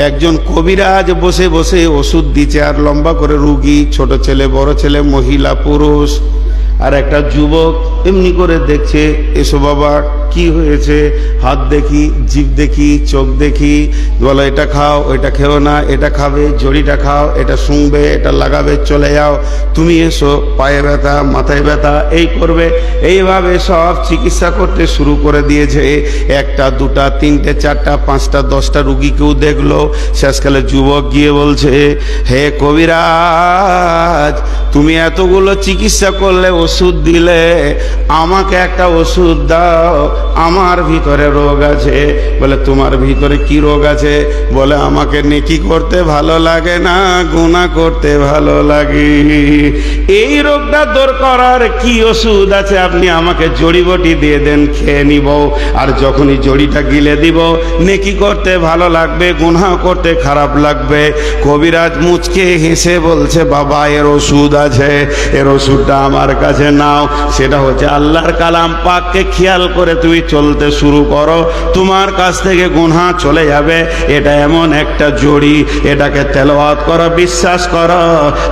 একজন কবিরাজ বসে বসে ওষুধ দিচ্ছে, আর লম্বা করে রুগী, ছোট ছেলে, বড় ছেলে, মহিলা, পুরুষ, আর একটা যুবক এমনি করে দেখছে। এসো বাবা, কি হয়েছে? হাত দেখি, জিভ দেখি, চোখ দেখি। বলো এটা খাও, ওইটা খেও না, এটা খাবে, জড়িটা খাও, এটা শুংবে, এটা লাগাবে, চলে যাও। তুমি এসো, পায়ে ব্যথা, মাথায় ব্যথা, এই করবে। এইভাবে সব চিকিৎসা করতে শুরু করে দিয়েছে। একটা, দুটা, তিনটে, চারটা, পাঁচটা, 10টা রুগীকেও দেখলো। শেষকালে যুবক গিয়ে বলছে, হে কবিরাজ, তুমি এতগুলো চিকিৎসা করলে, ওষুধ দিলে, আমাকে একটা ওষুধ দাও, আমার ভিতরে রোগ আছে। বলে তোমার ভিতরে কি রোগ আছে? বলে আমাকে নেকি করতে ভালো লাগে না, গুনাহ করতে ভালো লাগে। এই রোগটা দূর করার কি ওষুধ আছে? আপনি আমাকে জড়িবটি দিয়ে দেন, খেয়ে নিব। আর যখনই জড়িটা গিলে দিব, নেকি করতে ভালো লাগবে, গুনাহ করতে খারাপ লাগবে। কবিরাজ মুচকে হেসে বলছে, বাবা এর ওষুধ আছে, এর ওষুধটা আমার কাছে নাও। সেটা হচ্ছে আল্লাহর কালাম পাককে খেয়াল করে তুমি চলতে শুরু করো, তোমার কাছ থেকে গুনাহ চলে যাবে। এটা এমন একটা জড়ি, এটাকে তেলাওয়াত করো, বিশ্বাস করো,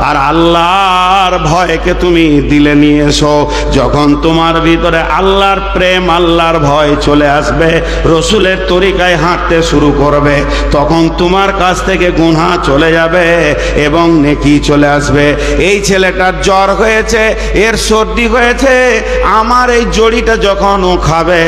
আর আল্লাহর ভয়কে তুমি দিলে নিয়ে এসো। যখন তোমার ভিতরে আল্লাহর প্রেম, আল্লাহর ভয় চলে আসবে, রসুলের তরিকায় হাঁটতে শুরু করবে, তখন তোমার কাছ থেকে গুনাহ চলে যাবে এবং নেকি চলে আসবে। এই ছেলেটার জ্বর হয়েছে, এর সর্দি হয়েছে, আমার এই জড়িটা যখন ও খাবে,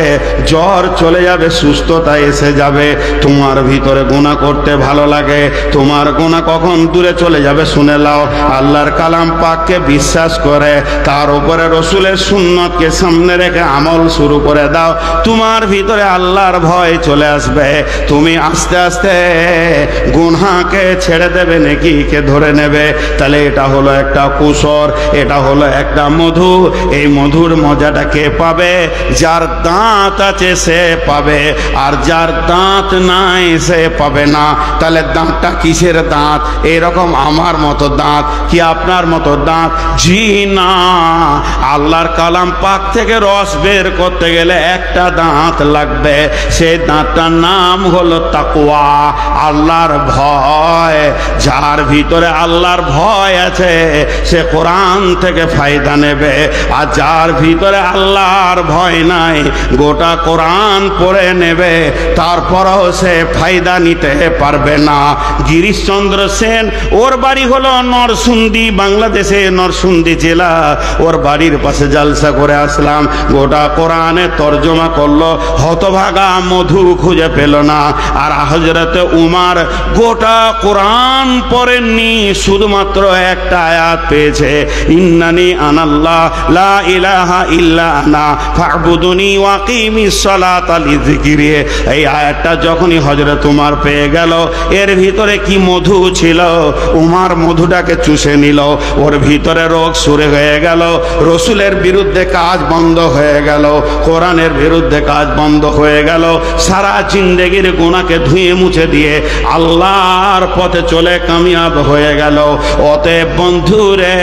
জ্বর চলে যাবে, সুস্থতা এসে যাবে। তোমার ভিতরে গুনাহ করতে ভালো লাগে, তোমার গুনাহ কখন দূরে চলে যাবে শুনে লাও। আল্লাহর কালাম পাককে বিশ্বাস করে, তার উপরে রসুলের সুন্নতকে সামনে রেখে আমল শুরু করে দাও, তোমার ভিতরে আল্লাহর ভয় চলে আসবে। তুমি আস্তে আস্তে গুনাহকে ছেড়ে দেবে, নেকিকে ধরে নেবে। তাহলে এটা হলো একটা কুসর, এটা হলো একটা মধু। এই মধুর মজাটা কে পাবে? যার দাঁত আছে সে পাবে, আর যার দাঁত নাই সে পাবে না। তাহলে দাঁতটা কিসের দাঁত? এরকম আমার মতো দাঁত কি আপনার মতো দাঁত? জি না। আল্লাহর কালাম পাক থেকে রস বের করতে গেলে একটা দাঁত লাগবে, সেই দাঁতটার নাম হলো তাকওয়া, আল্লাহর ভয়। যার ভিতরে আল্লাহর ভয় আছে সে কোরআন থেকে ফায়দা নেবে, আর যার ভিতরে আল্লাহর ভয় নাই, গোটা কোরআন পড়ে নেবে, তারপরও সে ফায়দা নিতে পারবে না। গিরিশচন্দ্র সেন, ওর বাড়ি হলো নরসুন্দি, বাংলাদেশে নরসুন্দি জেলা। ওর বাড়ির পাশে জালসা করে আসলাম, গোটা কোরআনে তর্জমা করলো, হতভাগা মধু খুঁজে পেল না। আর হযরতে উমর গোটা কোরআন পড়েননি, শুধুমাত্র একটা আয়াত পেয়েছে, ইন্নানি আনাল্লাহ লা ইলাহা ইল্লা আনা ফা'বুদুনি ওয়াকিমিস সালাতা লিযিকরি। এই আয়াতটা যখনই হযরত উমর পেয়ে গেল, এর ভিতরে কি মধু ছিল, উমর মধুটাকে চুষে নিল, ওর ভিতরে রোগ শুরু হয়ে গেল, রসুলের বিরুদ্ধে কাজ বন্ধ হয়ে গেল, কোরআনের বিরুদ্ধে কাজ বন্ধ হয়ে গেল, সারা জিন্দেগির গুনাহকে ধুয়ে মুছে দিয়ে আল্লাহর পথে চলে কামিয়াব হয়ে গেল। অতএব বন্ধুরে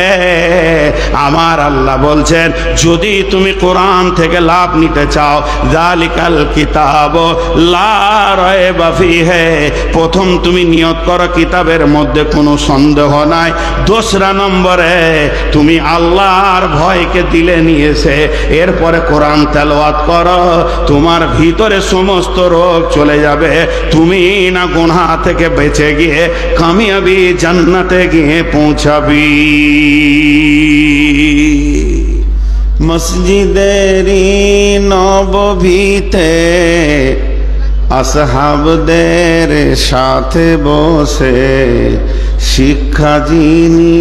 আমার, আল্লাহ বলছেন, যদি তুমি কোরআন থেকে লাভ নিতে চাও, যালিকাল কিতাব লা রায়বা ফিহি, প্রথম তুমি নিয়ত করো কিতাবের মধ্যে কোনো সন্দেহ নাই। দোসরা নম্বরে তুমি আল্লাহর ভয়কে দিলে নিয়েছে, এরপরে কোরআন তেলাওয়াত করো, তোমার ভিতরে সমস্ত রোগ চলে যাবে। তুমি না গুনাহ থেকে বেঁচে গিয়ে কামিয়াবি জান্নাতে গিয়ে পৌঁছাবি। মসজিদেরি নববীতে আসহাবদের সাথে বসে শিক্ষা যিনি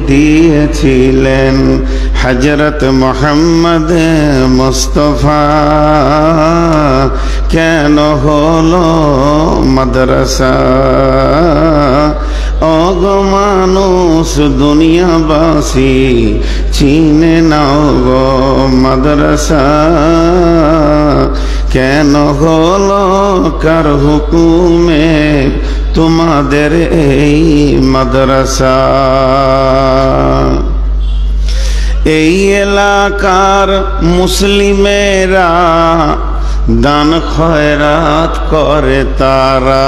দিয়েছিলেন, হযরত মুহাম্মদ মুস্তাফা, কেন হলো মাদ্রাসা? ওগো মানুষ দুনিয়াবাসী, চিনে নাও গো মাদ্রাসা, কেন হলো কার হুকুমে তোমাদের এই মাদ্রাসা? এই এলাকার মুসলিমেরা দান খয়রাত করে তারা,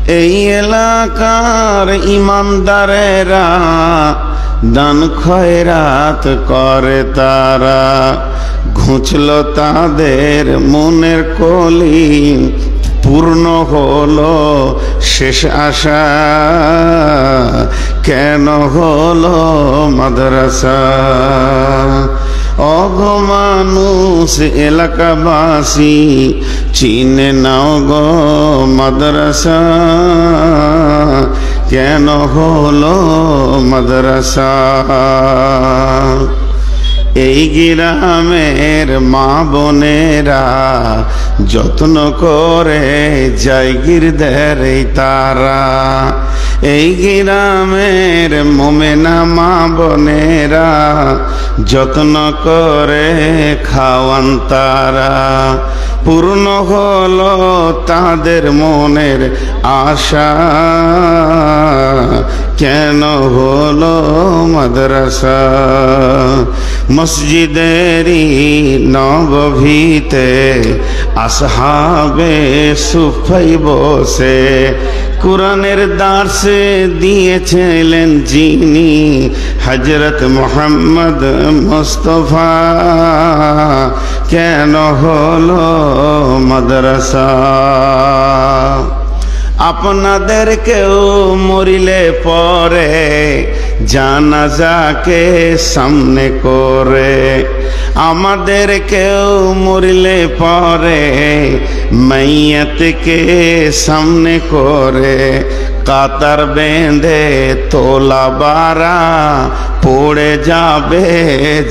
এই এলাকার ইমানদারেরা দান খয়রাত করে তারা, ঘুচল তাদের মনের কলি, পূর্ণ হলো শেষ আশা, কেন হলো মাদ্রাসা। অগো মানুষ এলাকাবাসী চিনে নাও গো মাদ্রাসা, কেন হলো মাদ্রাসা। এই গ্রামের মা বোনেরা যত্ন করে জায়গিরদের তারা, এই গ্রামের মোমেনা মা বোনেরা যত্ন করে খাওয়ান তারা, পূর্ণ হলো তাদের মনের আশা, কেন হলো মাদ্রাসা। মসজিদেরই নববীতে আসহাবে সুফাই বসে কুরআনের দার্সে দিয়েছিলেন যিনি, হযরত মুহাম্মদ মুস্তাফা, কেন হলো মাদ্রাসা। আপনাদেরকেও মরিলে পরে জানাজাকে সামনে করে, আমাদেরকেও মরিলে পরে মাইয়াতকে সামনে করে, কাতার বেঁধে তোলা বারা পড়ে যাবে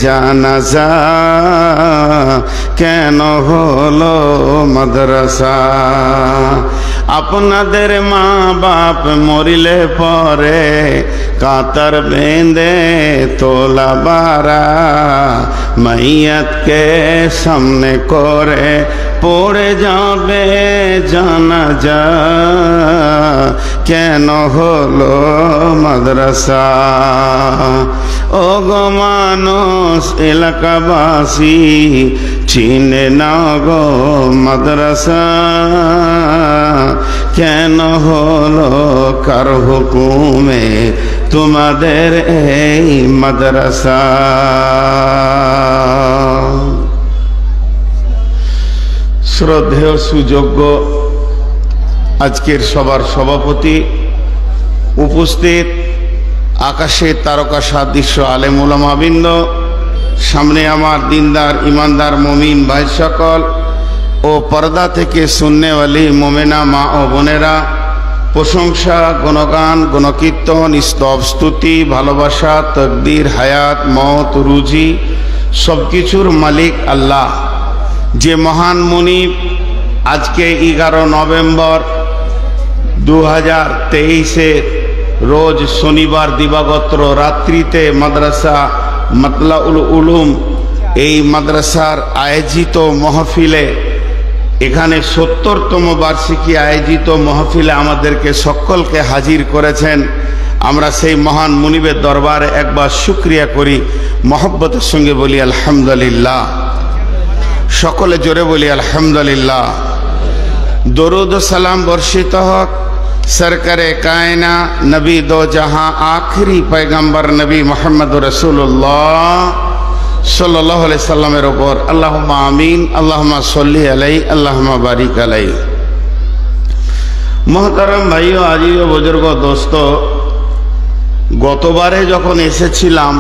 জানাজা, কেন হলো মাদ্রাসা। আপনাদের মা বাপ মরিলে পরে কাতার বেঁধে তোলা বারা মাইয়াতকে সামনে করে পড়ে যাবে জানাজা, কেন হলো মাদ্রাসা। ও গো মানুষ এলাকাবাসী চিনে না গো মাদ্রাসা, কেন হলো কার হুকুমে তোমাদের এই মাদ্রাসা। শ্রদ্ধেয় সুযোগ্য আজকের সবার সভাপতি, উপস্থিত আকাশের তারকা সাদৃশ্য আলেম উলামাবৃন্দ, সামনে আমার দিনদার ইমানদার মুমিন ভাই সকল ও পর্দা থেকে সুন্নেওয়ালি মোমেনা মা ও বোনেরা, প্রশংসা গুণগান গুণকীর্তন স্তব স্তুতি ভালোবাসা তকদির হায়াত মওত রুজি সব কিছুর মালিক আল্লাহ, যে মহান মুনিব আজকে 11 নভেম্বর 2023 রোজ শনিবার দিবাগত রাত্রিতে মাদ্রাসা মাতলাউল উলুম এই মাদ্রাসার আয়োজিত মহফিলে, এখানে 70তম বার্ষিকী আয়োজিত মহফিলে আমাদেরকে সকলকে হাজির করেছেন। আমরা সেই মহান মুনিবের দরবারে একবার শুকরিয়া করি, মহব্বতের সঙ্গে বলি আলহামদুলিল্লাহ। সকলে জোরে বলি আলহামদুলিল্লাহ। দরুদ ও সালাম বর্ষিত হোক সরকারে কায়না নবী দো জাহাं আখরি पैगंबर নবী মুহাম্মদ রাসূলুল্লাহ সাল্লাল্লাহু আলাইহি সাল্লামের উপর। আল্লাহুম্মা আমিন, আল্লাহুম্মা সল্লি আলাইহি, আল্লাহুম্মা বারিক আলাইহি। মোহতারাম ভাইও আজিজ বুজুর্গ দোস্ত, গতবারে যখন এসেছিলাম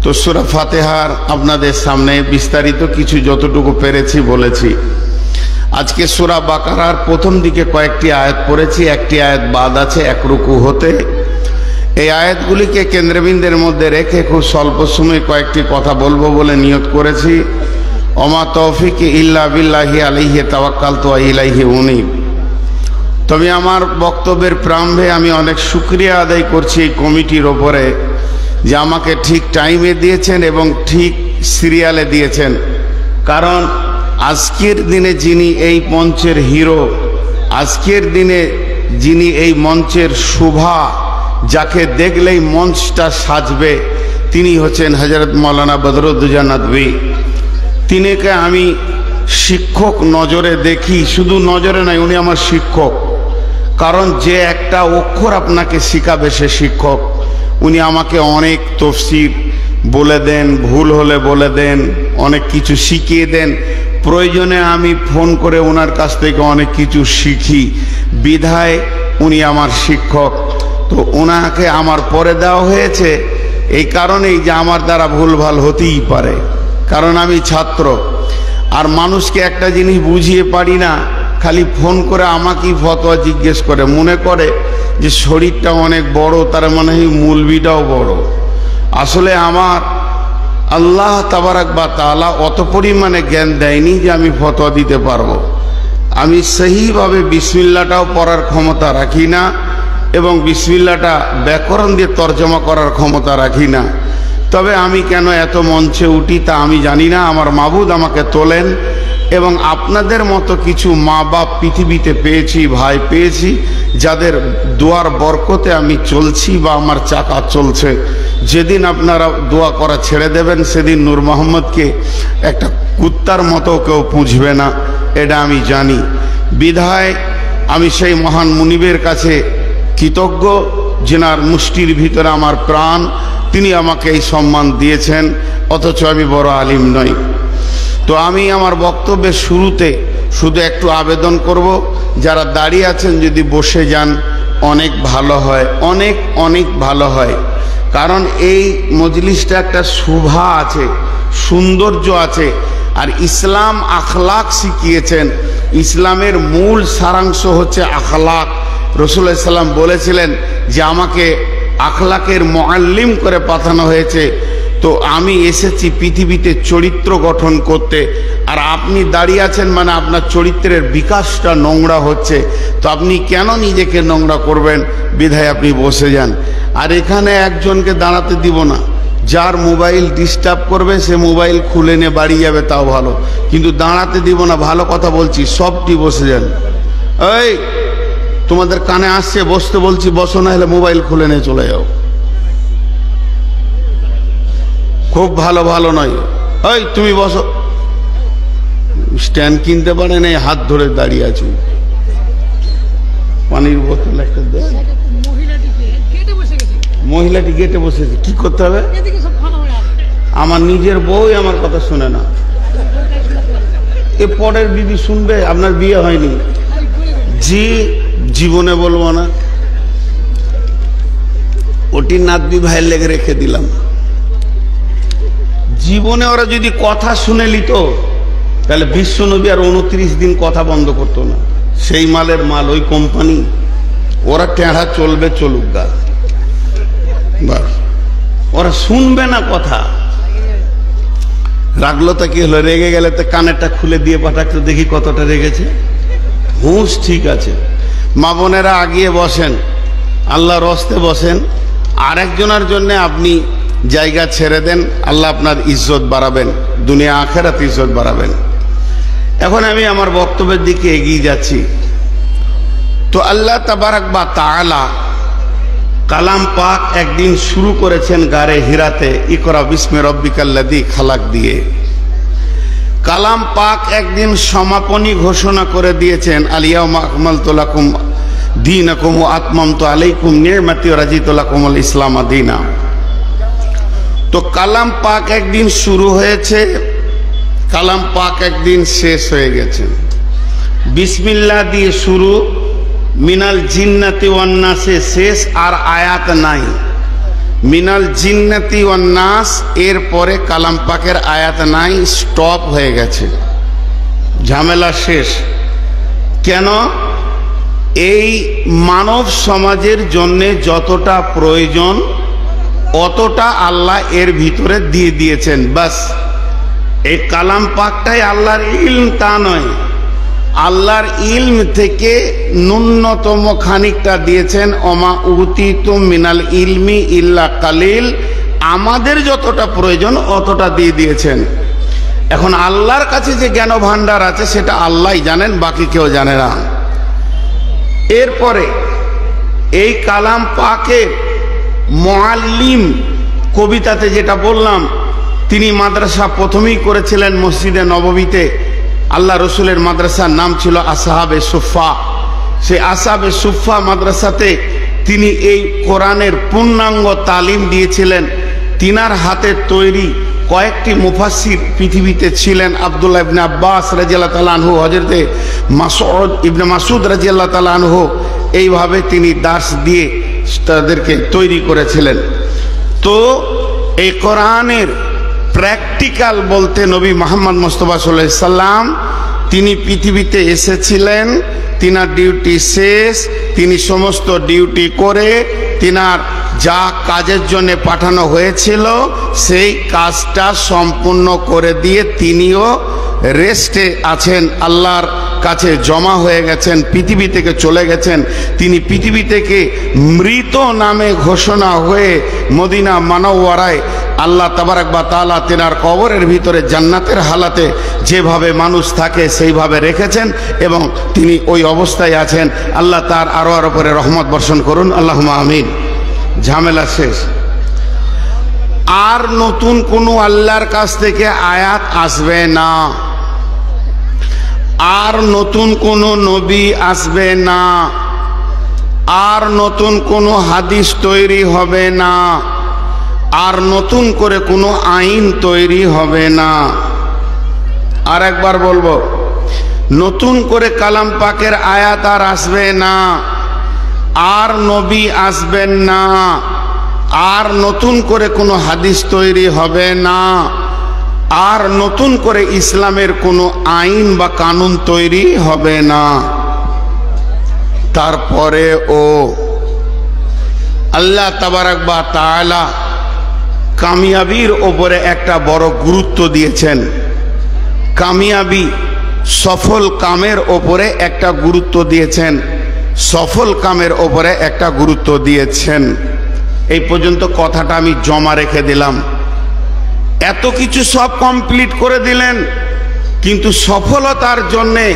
তো সূরা ফাতিহার আপনাদের সামনে বিস্তারিত কিছু যতটুকু পেরেছি বলেছি। আজকে সূরা বাকারার প্রথম দিকে কয়েকটি আয়াত পড়েছি, একটি আয়াত বাদ আছে এক রুকু হতে। এই আয়াতগুলিকে কেন্দ্রবিন্দুর মধ্যে রেখে খুব স্বল্প সময় কয়েকটি কথা বলবো বলে নিয়ত করেছি। ওমা তৌফিক ইল্লা বিল্লাহি আলাইহি তাওয়াক্কালতু ওয়া ইলাইহি উনীব। তবে আমার বক্তব্যের প্রারম্ভে আমি অনেক শুকরিয়া আদায় করছি এই কমিটির ওপরে, যে আমাকে ঠিক টাইমে দিয়েছেন এবং ঠিক সিরিয়ালে দিয়েছেন। কারণ আজকের দিনে যিনি এই মঞ্চের হিরো, আজকের দিনে যিনি এই মঞ্চের শোভা, যাকে দেখলেই মঞ্চটা সাজবে, তিনি হচ্ছেন হযরত মাওলানা বদরুদ্দোজা নদভী। তিনিকে আমি শিক্ষক নজরে দেখি, শুধু নজরে নয়, উনি আমার শিক্ষক। কারণ যে একটা অক্ষর আপনাকে শিখাবে সে শিক্ষক। উনি আমাকে অনেক তফসির বলে দেন, ভুল হলে বলে দেন, অনেক কিছু শিখিয়ে দেন। প্রয়োজনে আমি ফোন করে ওনার কাছ থেকে অনেক কিছু শিখি, বিধায় উনি আমার শিক্ষক। তো ওনাকে আমার পরে দেওয়া হয়েছে এই কারণেই যে আমার দ্বারা ভুলভাল হতেই পারে, কারণ আমি ছাত্র। আর মানুষকে একটা জিনিস বুঝিয়ে পারি না, খালি ফোন করে আমাকেই ফতোয়া জিজ্ঞেস করে, মনে করে যে শরীরটা অনেক বড়, তার মানে মূলবিটাও বড়। আসলে আমার আল্লাহ তাবারাক বা তাআলা অত পরিমাণে জ্ঞান দেয়নি যে আমি ফতোয়া দিতে পারবো। আমি সহিভাবে বিসমিল্লাটাও পড়ার ক্ষমতা রাখি না, এবং বিসমিল্লাটা ব্যাকরণ দিয়ে তর্জমা করার ক্ষমতা রাখি না। তবে আমি কেন এত মঞ্চে উঠি তা আমি জানি না। আমার মাবুদ আমাকে তোলেন, এবং আপনাদের মতো কিছু মা বাপ পৃথিবীতে পেয়েছি, ভাই পেয়েছি, যাদের দোয়ার বরকতে আমি চলছি বা আমার চাকা চলছে। যেদিন আপনারা দোয়া করা ছেড়ে দেবেন সেদিন নূর মোহাম্মদকে একটা কুত্তার মতো কেউ পুঁছবে না, এটা আমি জানি। বিধায় আমি সেই মহান মুনিবের কাছে কৃতজ্ঞ, যেনার মুষ্টির ভিতরে আমার প্রাণ, তিনি আমাকে এই সম্মান দিয়েছেন, অথচ আমি বড় আলিম নই। তো আমি আমার বক্তব্যের শুরুতে শুধু একটু আবেদন করব, যারা দাঁড়িয়ে আছেন যদি বসে যান অনেক ভালো হয়, অনেক অনেক ভালো হয়। কারণ এই মজলিসটা একটা শোভা আছে, সৌন্দর্য আছে। আর ইসলাম আখলাক শিখিয়েছেন। ইসলামের মূল সারাংশ হচ্ছে আখলাক। রাসূলুল্লাহ সাল্লাল্লাহু আলাইহি ওয়াসাল্লাম বলেছিলেন যে আমাকে আখলাকের মুআল্লিম করে পাঠানো হয়েছে। তো আমি এসেছি পৃথিবীতে চরিত্র গঠন করতে, আর আপনি দাঁড়িয়ে আছেন মানে আপনার চরিত্রের বিকাশটা নোংরা হচ্ছে। তো আপনি কেন নিজেকে নোংরা করবেন? বিধায় আপনি বসে যান। আর এখানে একজনকে দাঁড়াতে দিব না, যার মোবাইল ডিস্টার্ব করবে সে মোবাইল খুলে নিয়ে বাড়ি যাবে, তাও ভালো, কিন্তু দাঁড়াতে দিব না। ভালো কথা বলছি, সবটি বসে যান। এই তোমাদের কানে আসছে, বসতে বলছি, বসো, না হলে মোবাইল খুলে নিয়ে চলে যাও। খুব ভালো ভালো নয়। এই তুমি বসো, স্ট্যান্ড কিনতে পারে না, হাত ধরে দাঁড়িয়ে আছো। পানির বোতল একটা দে। মহিলাটি গেটে বসেছে, কি করতে হবে? আমার নিজের বউ আমার কথা শুনে না, এ পরের বিবি শুনবে? আপনার বিয়ে হয়নি? জি, জীবনে বলবো না। ওটি নাতবি ভাইয়ের লেগে রেখে দিলাম। জীবনে ওরা যদি কথা শুনে নিত তাহলে বিশ্বনবী আর 29 দিন কথা বন্ধ করতো না। সেই মালের মাল, ওই কোম্পানি, ওরা টেঁড়া চলবে, চলুক গা, ওরা শুনবে না কথা। রাগলো তা কি হলো? রেগে গেলে তো কানেরটা খুলে দিয়ে পাঠাকতো, দেখি কতটা রেগেছে। হুঁশ ঠিক আছে। মা বোনেরা আগিয়ে বসেন, আল্লাহর হস্তে বসেন। আরেকজনের জন্য আপনি জায়গা ছেড়ে দেন, আল্লাহ আপনার ইজ্জত বাড়াবেন, দুনিয়া আখেরাত ইজ্জত বাড়াবেন। এখন আমি আমার বক্তব্যের দিকে এগিয়ে যাচ্ছি। তো আল্লাহ তাবারাক বা তাআলা কালাম পাক একদিন শুরু করেছেন গারে হিরাতে, ইকরা বিস্মি রব্বিকাল্লাযী খালাক দিয়ে। কালাম পাক একদিন সমাপনী ঘোষণা করে দিয়েছেন, আল ইয়াউমা আকমালতু লাকুম দীনাকুম ওয়া আতমামতু আলাইকুম নি'মাতি ওয়া রাদিতু লাকুমুল ইসলাম দীনা। তো কালাম পাক একদিন শুরু হয়েছে, কালাম পাক একদিন শেষ হয়ে গেছে। বিসমিল্লাহ দিয়ে শুরু, মিনাল জিন্নাতি ওয়ান নাসে শেষ, আর আয়াত নাই। মিনাল জিন্নাতি ওয়ান নাস, এরপরে কালাম পাকের আয়াত নাই, স্টপ হয়ে গেছে, ঝামেলা শেষ। কেন? এই মানব সমাজের জন্যে যতটা প্রয়োজন অতটা আল্লাহ এর ভিতরে দিয়ে দিয়েছেন। বাস, এই কালাম পাকটাই আল্লাহর ইলম তা নয়। আল্লাহর ইলম থেকে ন্যূনতম খানিকটা দিয়েছেন, ওমা উতিতুম মিনাল ইলমি ইল্লা কালিল, আমাদের যতটা প্রয়োজন অতটা দিয়ে দিয়েছেন। এখন আল্লাহর কাছে যে জ্ঞান ভাণ্ডার আছে সেটা আল্লাহই জানেন, বাকি কেউ জানে না। এরপরে এই কালাম পাকের মুআল্লিম, কবিতাতে যেটা বললাম, তিনি মাদ্রাসা প্রথমেই করেছিলেন মসজিদে নববীতে। আল্লাহ রসুলের মাদ্রাসার নাম ছিল আসহাবে সুফা। সেই আসাবে সুফা মাদ্রাসাতে তিনি এই কোরআনের পূর্ণাঙ্গ তালিম দিয়েছিলেন। তিনার হাতে তৈরি কয়েকটি মুফাসসির পৃথিবীতে ছিলেন। আব্দুল্লাহ ইবনে আব্বাস রাদিয়াল্লাহু তাআলা আনহু, হযরতে মাসউদ ইবনে মাসউদ রাদিয়াল্লাহু তাআলা আনহু, এইভাবে তিনি দার্স দিয়ে তাদেরকে তৈরি করেছিলেন। তো এই কোরআনের প্র্যাকটিক্যাল বলতে নবী মুহাম্মদ মুস্তাফা সাল্লাল্লাহু আলাইহি সাল্লাম তিনি পৃথিবীতে এসেছিলেন, তিনার ডিউটি শেষ, তিনি সমস্ত ডিউটি করে তিনার যা কাজের জন্য পাঠানো হয়েছিল সেই কাজটা সম্পূর্ণ করে দিয়ে তিনিও রেস্টে আছেন, আল্লাহর কাছে জমা হয়ে গেছেন, পৃথিবী থেকে চলে গেছেন। তিনি পৃথিবী থেকে মৃত নামে ঘোষণা হয়ে মদিনা মানওয়ারায় আল্লাহ তাবারক ওয়া তাআলা তিনার কবরের ভিতরে জান্নাতের হালাতে যেভাবে মানুষ থাকে সেইভাবে রেখেছেন এবং তিনি ওই অবস্থায় আছেন। আল্লাহ তার আরো উপরে রহমত বর্ষণ করুন, আল্লাহুম্মা আমিন। ঝামেলা শেষ। আর নতুন কোনো আল্লাহর কাছ থেকে আয়াত আসবে না, আর নতুন কোনো নবী আসবে না, আর নতুন কোনো হাদিস তৈরি হবে না, আর নতুন করে কোনো আইন তৈরি হবে না। আর একবার বলবো, নতুন করে কালাম পাকের আয়াত আর আসবে না, আর নবী আসবেন না, আর নতুন করে কোনো হাদিস তৈরি হবে না, আর নতুন করে ইসলামের কোনো আইন বা কানুন তৈরি হবে না। তারপরে ও আল্লাহ তাবারক ওয়া তাআলা কামিয়াবির ওপরে একটা বড় গুরুত্ব দিয়েছেন। কামিয়াবি, সফল কামের ওপরে একটা গুরুত্ব দিয়েছেন, সফল কামের ওপরে একটা গুরুত্ব দিয়েছেন। এই পর্যন্ত কথাটা আমি জমা রেখে দিলাম। এত কিছু সব কমপ্লিট করে দিলেন, কিন্তু সফলতার জন্যে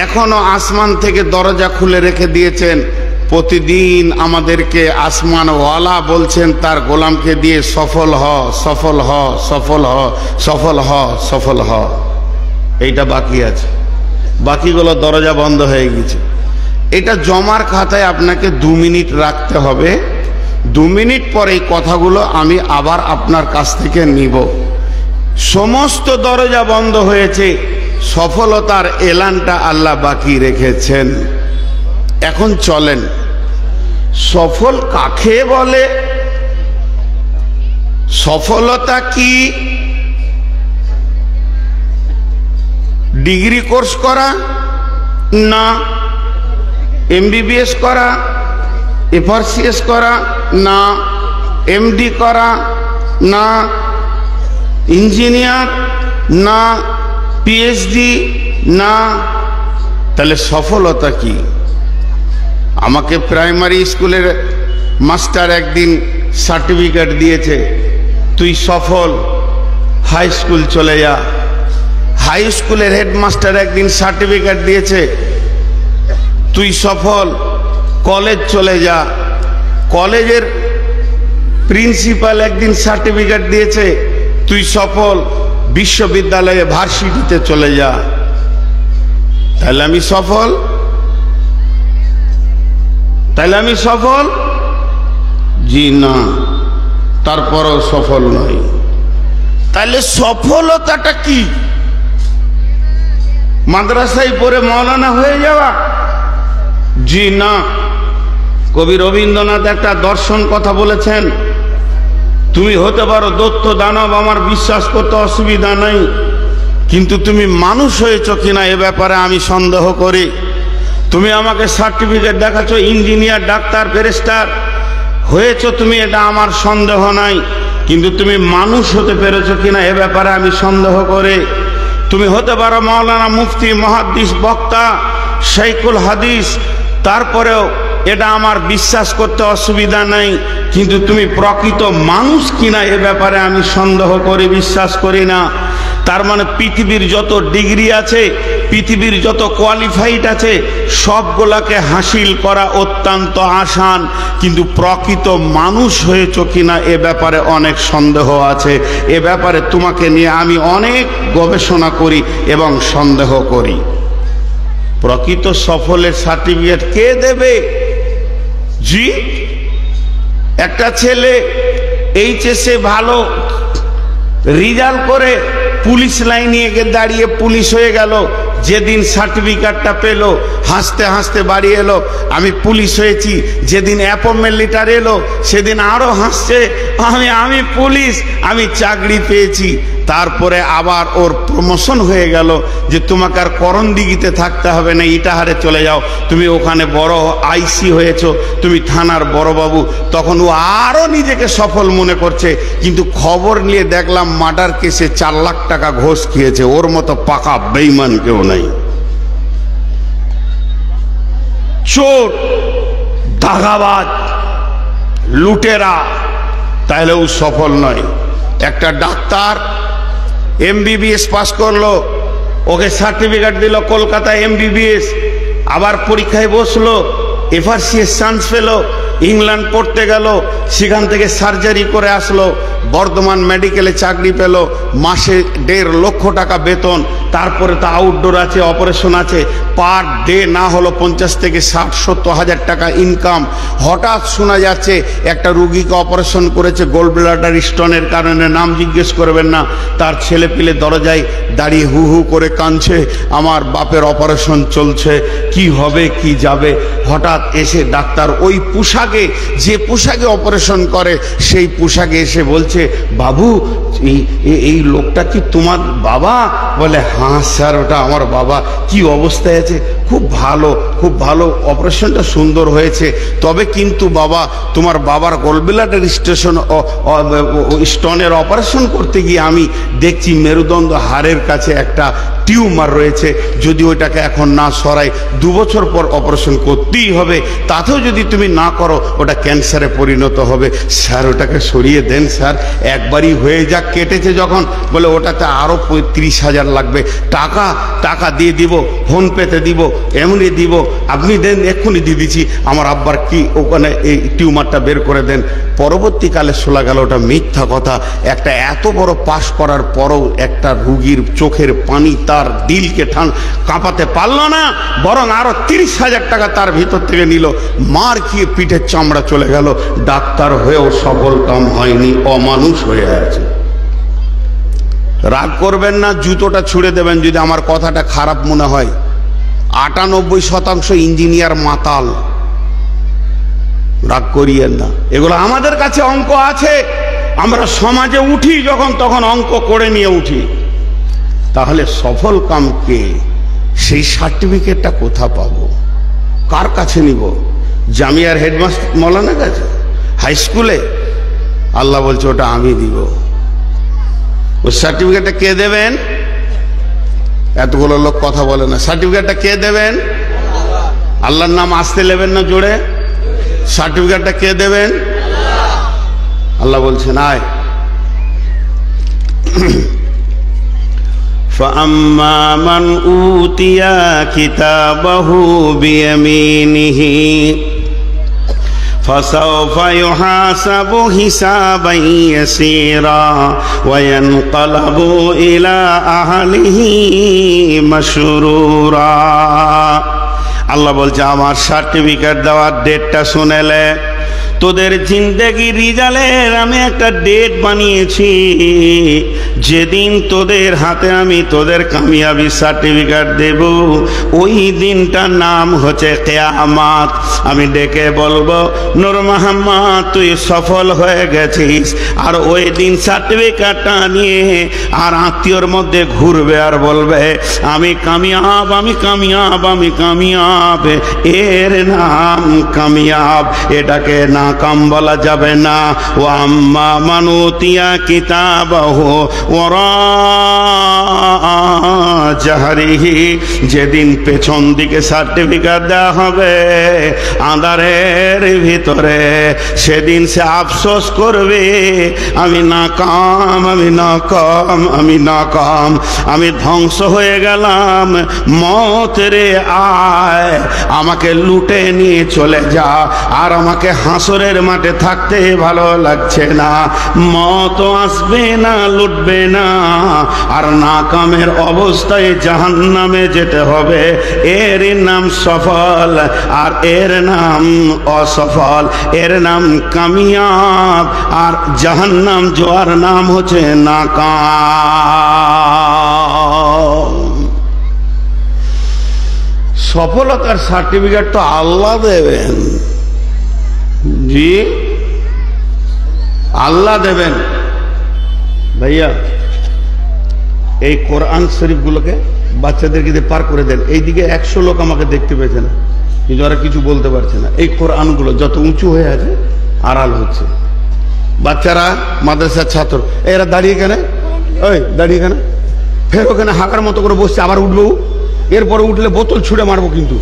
এখনো আসমান থেকে দরজা খুলে রেখে দিয়েছেন। প্রতিদিন আমাদেরকে আসমানওয়ালা বলছেন তার গোলামকে দিয়ে, সফল হ, সফল হ, সফল হ, সফল হ, সফল হ। এইটা বাকি আছে, বাকিগুলো দরজা বন্ধ হয়ে গেছে। এটা জমার খাতায় আপনাকে 2 মিনিট রাখতে হবে। 2 মিনিট পরে এই কথাগুলো আমি আবার আপনার কাছ থেকে নিব। সমস্ত দরজা বন্ধ হয়েছে, সফলতার এলানটা আল্লাহ বাকি রেখেছেন। এখন চলেন, সফল কাকে বলে? সফলতা কি ডিগ্রি কোর্স করা? না। MBBS করা, FRCS করা? না। MD করা? না। ইঞ্জিনিয়ার? না। PhD? না। তাহলে সফলতা কি? আমাকে প্রাইমারি স্কুলের মাস্টার একদিন সার্টিফিকেট দিয়েছে, তুই সফল, হাই স্কুল চলে যা। হাই স্কুলের হেডমাস্টার একদিন সার্টিফিকেট দিয়েছে, তুই সফল, কলেজ চলে যা। কলেজের প্রিন্সিপাল একদিন সার্টিফিকেট দিয়েছে, তুই সফল, বিশ্ববিদ্যালয়ে ভার্সিটিতে চলে যা। তাহলে আমি সফল? তাহলে আমি সফল? জি না, তারপরও সফল নই। তাহলে সফলতাটা কি? মাদ্রাসায় পড়ে মৌলানা হয়ে যাওয়া? জি না। কবি রবীন্দ্রনাথ একটা দর্শন কথা বলেছেন, তুমি হতে পারো দৈত্য দানব, আমার বিশ্বাস করতে অসুবিধা নাই, কিন্তু তুমি মানুষ হয়েছ কিনা এ ব্যাপারে আমি সন্দেহ করি। তুমি আমাকে সার্টিফিকেট দেখাচ্ছ, ইঞ্জিনিয়ার, ডাক্তার, ব্যারিস্টার হয়েছ তুমি, এটা আমার সন্দেহ নাই, কিন্তু তুমি মানুষ হতে পেরেছ কিনা এ ব্যাপারে আমি সন্দেহ করি। তুমি হতে পারো মাওলানা, মুফতি, মুহাদ্দিস, বক্তা, শাইখুল হাদিস, তারপরেও এটা আমার বিশ্বাস করতে অসুবিধা নাই, কিন্তু তুমি প্রকৃত মানুষ কিনা এ ব্যাপারে আমি সন্দেহ করি, বিশ্বাস করি না। তার মানে পৃথিবীর যত ডিগ্রি আছে, পৃথিবীর যত কোয়ালিফাইড আছে, সবগুলাকে হাসিল করা অত্যন্ত আসান, কিন্তু প্রকৃত মানুষ হয়েছ কিনা এ ব্যাপারে অনেক সন্দেহ আছে। এ ব্যাপারে তোমাকে নিয়ে আমি অনেক গবেষণা করি এবং সন্দেহ করি। প্রকৃত সফলের সার্টিফিকেট কে দেবে? জি, একটা ছেলে এইচএসে ভালো রেজাল্ট করে পুলিশ লাইনে গিয়ে দাঁড়িয়ে পুলিশ হয়ে গেল। যেদিন সার্টিফিকেটটা পেল হাসতে হাসতে বাড়ি এলো, আমি পুলিশ হয়েছি। যেদিন অ্যাপয়েন্টমেন্ট লেটার এলো সেদিন আরো হাসছে, আমি পুলিশ, আমি চাকরি পেয়েছি। তারপরে আবার ওর প্রমোশন হয়ে গেল যে তোমাকে আর করণদিঘিতে থাকতে হবে না, ইটাহারে চলে যাও, তুমি ওখানে বড় আইসি হয়েছো, তুমি থানার বড়বাবু। তখন ও আরো নিজেকে সফল মনে করছে, কিন্তু খবর নিয়ে দেখলাম মার্ডার কেসে 4 লাখ টাকা ঘোষ খেয়েছে। ওর মতো পাকা বেঈমান কেউ নাই। চোর, দাগাবাজ, লুটেরা, তাহলে ও সফল নয়। একটা ডাক্তার এমবিবিএস পাস করলো, ওকে সার্টিফিকেট দিল কলকাতা এমবিবিএস, আবার পরীক্ষায় বসলো, এফআরসিএস চান্স পেল, ইংল্যান্ড পড়তে গেল, সেখান থেকে সার্জারি করে আসলো, বর্ধমান মেডিকেলে চাকরি পেল, মাসে 1.5 লক্ষ টাকা বেতন। তারপরে তো আউটডোর আছে, অপারেশন আছে, পার ডে না হলো 50 থেকে 60-70 হাজার টাকা ইনকাম। হঠাৎ শোনা যাচ্ছে একটা রুগীকে অপারেশন করেছে গোল্ড ব্লাডার স্টোনের কারণে, নাম জিজ্ঞেস করবেন না। তার ছেলে পিলে দরজায় দাঁড়িয়ে হু হু করে কাঁদছে, আমার বাপের অপারেশন চলছে, কি হবে কি যাবে। হঠাৎ এসে ডাক্তার ওই পোশাকে, যে পোশাকে অপারেশন করে সেই পোশাকে এসে বলছে, বাবু এই লোকটা কি তোমার বাবা? বলে হ্যাঁ স্যার, ওটা আমার বাবা। কি অবস্থায় আছে? খুব ভালো, খুব ভালো, অপারেশনটা সুন্দর হয়েছে। তবে কিন্তু বাবা, তোমার বাবার গোলব্লাডার স্টোনের অপারেশন করতে গিয়ে আমি দেখছি মেরুদণ্ড হাড়ের কাছে একটা টিউমার রয়েছে, যদি ওইটাকে এখন না সরাই 2 বছর পর অপারেশন করতেই হবে, তাতেও যদি তুমি না করো ওটা ক্যান্সারে পরিণত হবে। স্যার ওটাকে সরিয়ে দেন স্যার, একবারই হয়ে যাক, কেটেছে যখন। বলে ওটাতে আরও 35,000 লাগবে, টাকা দিয়ে দিব, ফোন পেতে দিব, এমনি দিব, আপনি দেন, এক্ষুনি দিয়ে দিচ্ছি। আমার আব্বার কি ওখানে এই টিউমারটা বের করে দেন। পরবর্তীকালে শোনা গেল ওটা মিথ্যা কথা। একটা এত বড় পাশ করার পরও একটা রুগীর চোখের পানি তার দিলকে কাঁপাতে পারল না, বরং আরো 30,000 টাকা তার ভিতর থেকে নিল। মার খেয়ে পিঠের চামড়া চলে গেল। ডাক্তার হয়েও সফল কাম হয়নি, অমানুষ হয়ে আছে। রাগ করবেন না, জুতোটা ছুঁড়ে দেবেন যদি আমার কথাটা খারাপ মনে হয়। 98% ইঞ্জিনিয়ার মাতাল, রাগ করিয়েন না। এগুলো আমাদের কাছে অঙ্ক আছে, আমরা সমাজে উঠি যখন তখন অঙ্ক করে নিয়ে উঠি। তাহলে সফল কাম কে? সেই সার্টিফিকেটটা কোথা পাবো? কার কাছে নিব? জামিয়ার হেডমাস্টার মৌলানার কাছে? হাই স্কুলে? আল্লাহ বলছে ওটা আমি দিব। ওই সার্টিফিকেটটা কে দেবেন? এতগুলো লোক কথা বলে না। সার্টিফিকেটটা কে দেবেন? আল্লাহর নাম আসতে নেবেন না জোরে? সার্টিফিকেটটা কে দেবেন? আল্লাহ বলছেন আয়। فَأَمَّا مَنْ أُوتِيَ كِتَابَهُ بِيَمِينِهِ فَسَوْفَ يُحَاسَبُ حِسَابًا يَسِيرًا وَيَنْقَلَبُ إِلَى أَهْلِهِ مَسْرُورًا। আল্লাহ বলছে আমার সার্টিফিকেট দেওয়ার ডেটটা শুনেলে, তোদের জিন্দেগি রিজালের আমি একটা ডেট বানিয়েছি। যেদিন তোদের হাতে আমি তোদের কামিয়াবি সার্টিফিকেট দেব, ওই দিনটার নাম হচ্ছে কিয়ামত। আমি ডেকে বলবো, নূর মোহাম্মদ তুই সফল হয়ে গেছিস। আর ওই দিন সার্টিফিকেটটা নিয়ে আর আত্মীয়র মধ্যে ঘুরবে আর বলবে আমি কামিয়াব, আমি কামিয়াব, আমি কামিয়াব। এর নাম কামিয়াব, এটাকে নাকাম বলা যাবে না। ও আম্মা মান উতিয়া কিতাবাহু ওয়ারা জাহরিহি, যেদিন পেছন দিকে সার্টিফিকেট দেওয়া হবে আঁধারের ভিতরে, সেদিন সে আফসোস করবে আমি নাকাম, আমি নাকাম, আমি নাকাম, আমি ধ্বংস হয়ে গেলাম। মত রে আয়, আমাকে লুটে নিয়ে চলে যা, আর আমাকে হাসরের মাঠে থাকতে ভালো লাগছে না। মত আসবে না, লুটবে জানবে না, আর নাকামের অবস্থায় জাহান্নামে যেতে হবে। এর নাম সফল আর এর নাম অসফল, এর নাম কামিয়াব আর জাহান্নাম জোয়ার নাম হচ্ছে নাকাম। সফলতার সার্টিফিকেট তো আল্লাহ দেবেন, জি আল্লাহ দেবেন। ভাইয়া এই কোরআন শরীফগুলোকে বাচ্চাদেরকে দিয়ে পার করে দেন। এইদিকে 100 লোক আমাকে দেখতে পেয়েছে না, কিন্তু ওরা কিছু বলতে পারছে না। এই কোরআনগুলো যত উঁচু হয়ে আছে আড়াল হচ্ছে। বাচ্চারা মাদ্রাসার ছাত্র, এরা দাঁড়িয়ে কেন, ওই দাঁড়িয়ে কেন, ফের ওখানে হাঁকার মতো করে বসছে, আবার উঠবো, এরপরে উঠলে বোতল ছুঁড়ে মারবো, কিন্তু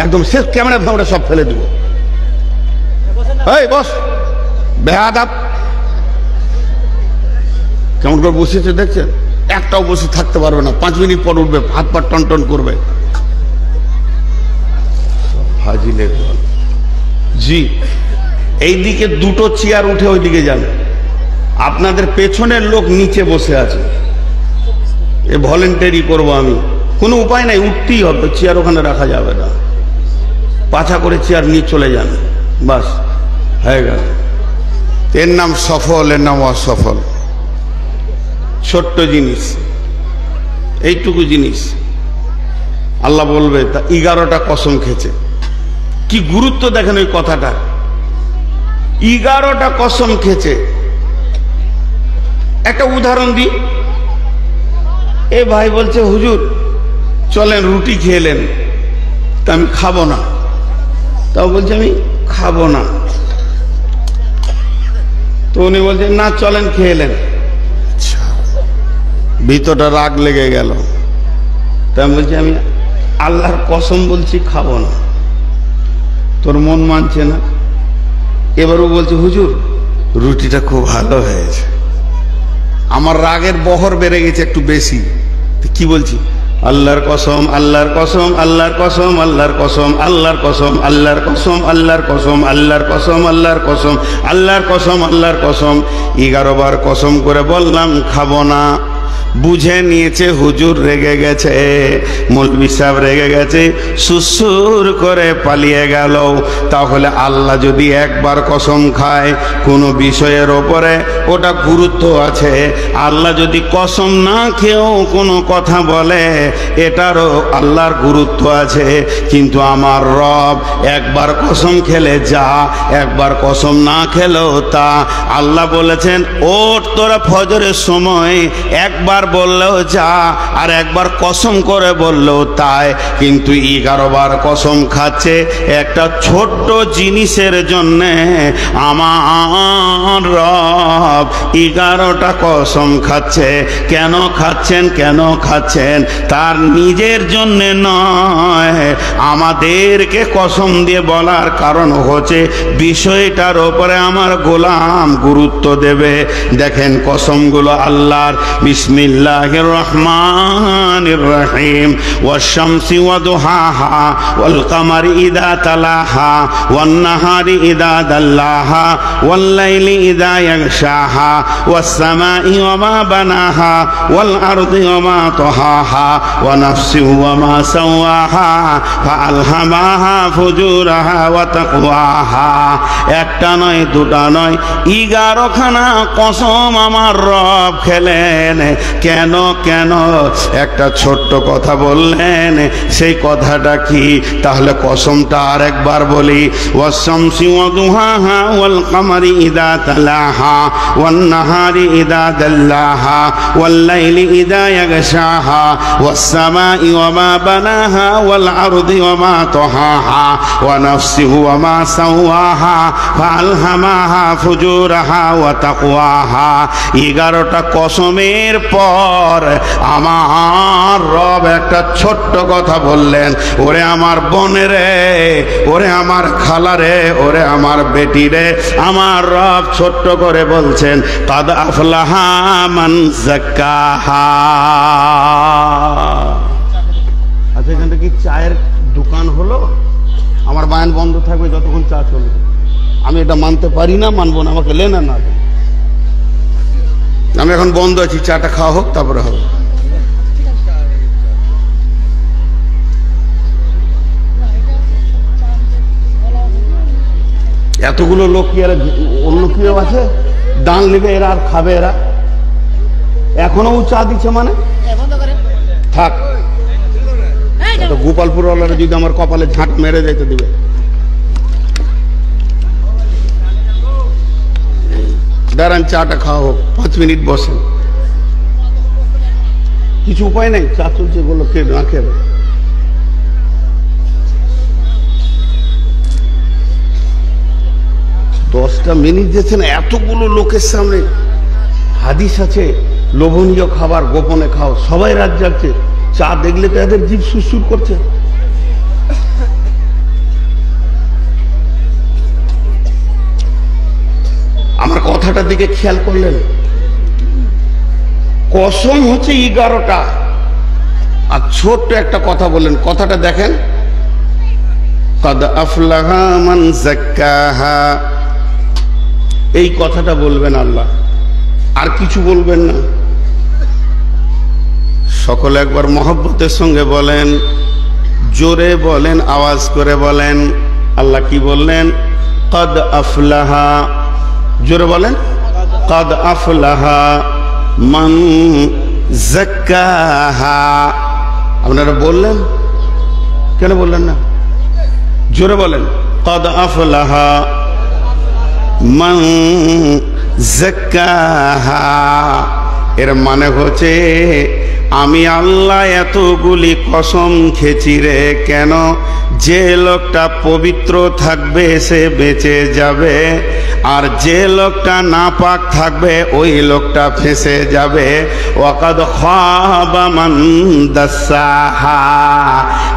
একদম শেষ ক্যামেরা ফ্যামেরা সব ফেলে দেবো। এই বস, বেয়াদব, কেমন করে বসেছে দেখছেন? একটাও বসে থাকতে পারবে না, 5 মিনিট পর উঠবে, হাত পা টন টন করবে। ফাজিলের দল। জি এইদিকে 2টো চেয়ার উঠে ওইদিকে যান, আপনাদের পেছনের লোক নিচে বসে আছে। এ ভলেন্টারি করবো আমি, কোনো উপায় নাই, উঠতেই হবে, চেয়ার ওখানে রাখা যাবে না। পাছা করে চেয়ার নিয়ে চলে যান, বাস হয়ে গেল। এর নাম সফল, এর নাম অসফল। ছোট্ট জিনিস, এইটুকু জিনিস আল্লাহ বলবে তা 11টা কসম খেয়েছে। কি গুরুত্ব দেখেন ওই কথাটা, 11টা কসম খেয়েছে। একটা উদাহরণ দিই। এ ভাই বলছে হুজুর চলেন রুটি খেলেন, তা আমি খাবো না। তাও বলছে আমি খাবো না। তো উনি বলছে না চলেন খেলেন। ভিতরটা রাগ লেগে গেল। তা আমি বলছি আমি আল্লাহর কসম বলছি খাবো না। তোর মন মানছে না। এবারও বলছে হুজুর রুটিটা খুব ভালো হয়েছে। আমার রাগের বহর বেড়ে গেছে একটু বেশি। কি বলছি? আল্লাহর কসম, আল্লাহর কসম, আল্লাহর কসম, আল্লাহর কসম, আল্লাহর কসম, আল্লাহর কসম, আল্লাহর কসম, আল্লাহর কসম, আল্লাহর কসম, আল্লাহর কসম, আল্লাহর কসম। 11 বার কসম করে বললাম খাবো না। বুঝে নিয়েছে হুজুর রেগে গেছে, মৌলভী সাহেব রেগে গেছে, সুসুর করে পালিয়ে গেল। তাহলে আল্লাহ যদি একবার কসম খায় কোনো বিষয়ের ওপরে, ওটা গুরুত্ব আছে। আল্লাহ যদি কসম না খেয়েও কোনো কথা বলে, এটারও আল্লাহর গুরুত্ব আছে। কিন্তু আমার রব একবার কসম খেলে যা, একবার কসম না খেলেও তা। আল্লাহ বলেছেন ওঠ তোরা ফজরের সময়, একবার বললেও যা, আর একবার কসম করে বললেও তাই। কিন্তু 11 বার কসম খাচ্ছে একটা ছোট্ট জিনিসের জন্যে। আমার রব 11টা কসম খাচ্ছে। কেন খাচ্ছেন? কেন খাচ্ছেন? তার নিজের জন্যে নয়, আমাদেরকে কসম দিয়ে বলার কারণ হচ্ছে বিষয়টার ওপরে আমার গোলাম গুরুত্ব দেবে। দেখেন কসমগুলো আল্লাহর। বিসমিল্লাহির রহমানির রহিম। ওয়াশ-শামসি ওয়া-দুহাহা ওয়াল-কামারি ইযা তালাহা ওয়ান-নাহারি ইযা দাল্লাহা ওয়াল-লাইলি ইযা ইয়াগশাহা ওয়াস-সামাই ওয়া মা বানাহা ওয়াল-আরদি ওয়া মা তাহাহা ওয়া নাফসি ওয়া মা সাওয়াহা ফাআলহামাহা ফুজুরাহা ওয়া তাকওয়াহা। একটা নয়, দুটা নয়, 11খানা কসম আমার রব খেলেন। কেন? কেন? একটা ছোট্ট কথা বললেন, সেই কথাটা কি? তাহলে কসমটা আরেকবার বলি। ওয়াশ-শামসি ওয়া-দুহাহা ওয়াল-কামারি ইযা তালাহা ওয়ান-নাহারি ইযা দাল্লাহা ওয়াল-লাইলি ইযা ইয়াগশাহা ওয়াস-সামাই ওয়া মা বানাহা ওয়াল-আরদি ওয়া মা তাহাহা ওয়া নাফসি ওয়া মা সাওয়াহা ফাআলহামাহা ফুজুরাহা ওয়া তাকওয়াহা। 11টা কসমের পর আমার রব একটা ছোট্ট কথা বললেন। ওরে আমার বোনে রে, ওরে আমার খালা রে, ওরে আমার বেটি রে, আমার রব ছোট্ট করে বলছেন কাদ আফলাহা মান যাক্কাহা। আচ্ছা এখানটা কি চায়ের দোকান হলো? আমার বায়ান বন্ধ থাকবে যতক্ষণ চা চলবে। আমি এটা মানতে পারি না, মানবো না, আমাকে লেনা না। আমি এখন বন্ধ আছি, চাটা খাওয়া হোক তারপরে হবে। এতগুলো লোক কি আর অন্য কেউ আছে? দান নেবে এরা আর খাবে এরা? এখনো চা দিচ্ছে মানে থাক। গোপালপুর ওয়ালারা যদি আমার কপালে ঝাঁট মেরে যেতে দিবে। দাঁড়ান, চাটা খাওয়া হোক, 5 মিনিট বসেন। কিছু উপায় নেই, চা চলছে, বলো কে না খেয়ে। 10টা মিনিট দিয়েছেন এতগুলো লোকের সামনে। হাদিস আছে লোভনীয় খাবার গোপনে খাও, সবাই রাত জাগছে, চা দেখলে তো এদের জিভ সুরসুর করছে। আমার কথাটার দিকে খেয়াল করলেন? কসম হচ্ছে 11টা। আর ছোট্ট একটা কথা বললেন, কথাটা দেখেন, কাদ আফলাহা মান যাক্কাহা, এই কথাটা বলবেন আল্লাহ, আর কিছু বলবেন না। সকলে একবার মহব্বতের সঙ্গে বলেন, জোরে বলেন, আওয়াজ করে বলেন। আল্লাহ কি বললেন? কাদ আফলাহা। জোরে বলেন, কাদ আফলাহা মান যাক্কাহা। আপনারা বললেন কেন? বললেন না? জোরে বলেন, কাদ আফলাহা মান যাক্কাহা। এর মানে হচ্ছে আমি আল্লাহ এতগুলি কসম খেছি রে। কেন? যে লোকটা পবিত্র থাকবে সে বেঁচে যাবে, আর যে লোকটা নাপাক থাকবে ওই লোকটা ফেঁসে যাবে। ওয়াকাদ খাবা মান দাসাহা,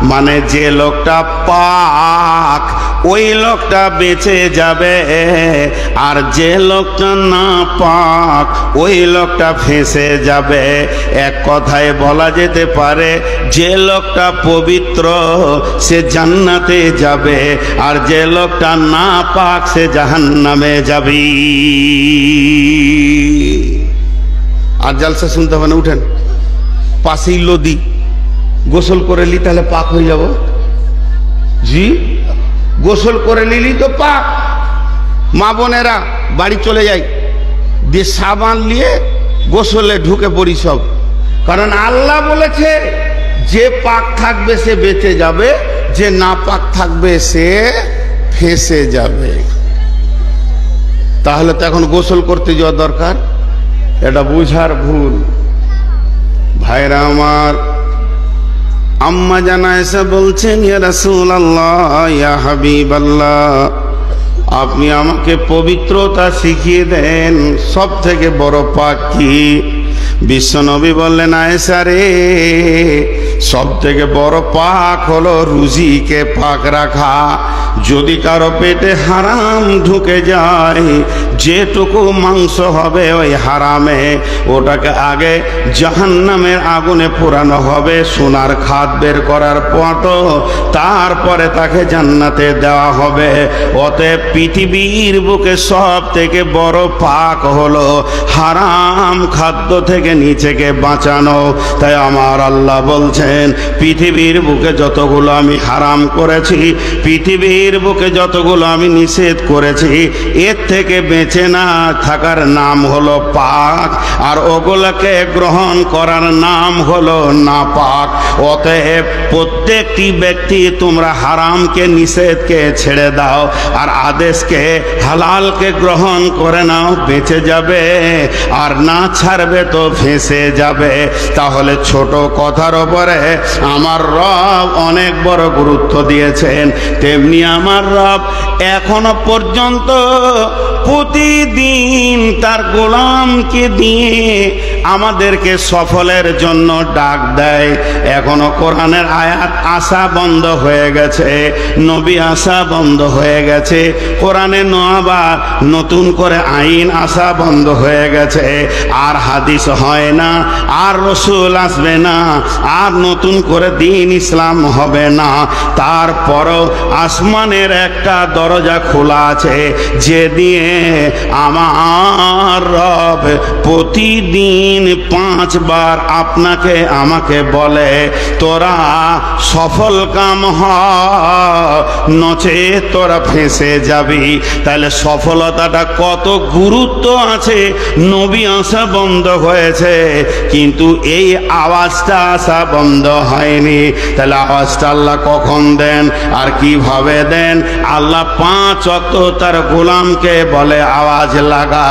মানে যে লোকটা পাক ওই লোকটা বেঁচে যাবে, আর যে লোকটা না পাক ওই লোকটা ফেঁসে যাবে। এক কথায় বলা যেতে পারে যে লোকটা পবিত্র সে জান্নাতে যাবে, আর যে লোকটা না পাক সে জাহান্নামে যাবে। আর জালসা শুনতে হবে না, উঠেন। পাশেই নদী, গোসল করে লি তাহলে পাক হয়ে যাব। জি, গোসল করে নিলি তো পাক। মা বোনেরা বাড়ি চলে যাই, দিয়ে সাবান নিয়ে গোসলে ঢুকে পড়ি সব। কারণ আল্লাহ বলেছে যে পাক থাকবে সে বেঁচে যাবে, যে না পাক থাকবে সে ফেঁসে যাবে। তাহলে তো এখন গোসল করতে যাওয়া দরকার। এটা বুঝার ভুল। ভাইরা আমার, আম্মা জানা এসে বলছেন, ইয়া রাসূলুল্লাহ, ইয়া হাবিবাল্লাহ, আপনি আমাকে পবিত্রতা শিখিয়ে দেন, সব থেকে বড় পাক কি? বিশ্বনবী বললেন, আয়েশা রে, সব থেকে বড় পাক হলো রুজিকে পাক রাখা। যদি কারো পেটে হারাম ঢুকে যায়, যেটুকু মাংস হবে ওই হারামে, ওটাকে আগে জাহান্নামের আগুনে পোড়ানো হবে সোনার খাদ বের করার পর, তারপরে তাকে জান্নাতে দেওয়া হবে। অতএব পৃথিবীর বুকে সব থেকে বড় পাক হলো হারাম খাদ্য থেকে নিজেকে বাঁচানো। তাই আমার আল্লাহ বলছেন, পৃথিবীর বুকে যতগুলো আমি হারাম করেছি, পৃথিবীর বুকে যতগুলো আমি নিষেধ করেছি, এর থেকে বেঁচে না থাকার নাম হলো পাক, আর ওগুলোকে গ্রহণ করার নাম হলো নাপাক। অতএব প্রত্যেকটি ব্যক্তি তোমরা হারামকে নিষেধকে ছেড়ে দাও, আর আদেশকে হালালকে গ্রহণ করে নাও, বেঁচে যাবে। আর না ছাড়বে তো ফেঁসে যাবে। তাহলে ছোট কথার উপরে আমার রব অনেক বড় গুরুত্ব দিয়েছেন। তেমনি আমার রব এখনো পর্যন্ত প্রতিদিন তার গোলামকে দিয়ে আমাদেরকে সফলের জন্য ডাক দেয়। এখনো কোরআনের আয়াত আসা বন্ধ হয়ে গেছে, নবী আসা বন্ধ হয়ে গেছে, কোরআনে আবার নতুন করে আইন আসা বন্ধ হয়ে গেছে, আর হাদিস হয় না, আর রসুল আসবে না, আর নতুন করে দিন ইসলাম হবে না। তারপরও আসমানের একটা দরজা খোলা আছে, যে দিয়ে আমার রব প্রতিদিন 5 বার আপনাকে আমাকে বলে, তোরা সফল কাম হ, নচে তোরা ফেঁসে যাবি। তাহলে সফলতাটা কত গুরুত্ব আছে। নবী আসা বন্ধ হয়েছে, কিন্তু এই আওয়াজটা আসা বন্ধ হয়নি। তাহলে আওয়াজটা আল্লাহ কখন দেন আর কিভাবে দেন? আল্লাহ 5 ওয়াক্ত তার গোলামকে বলে, আওয়াজ লাগা,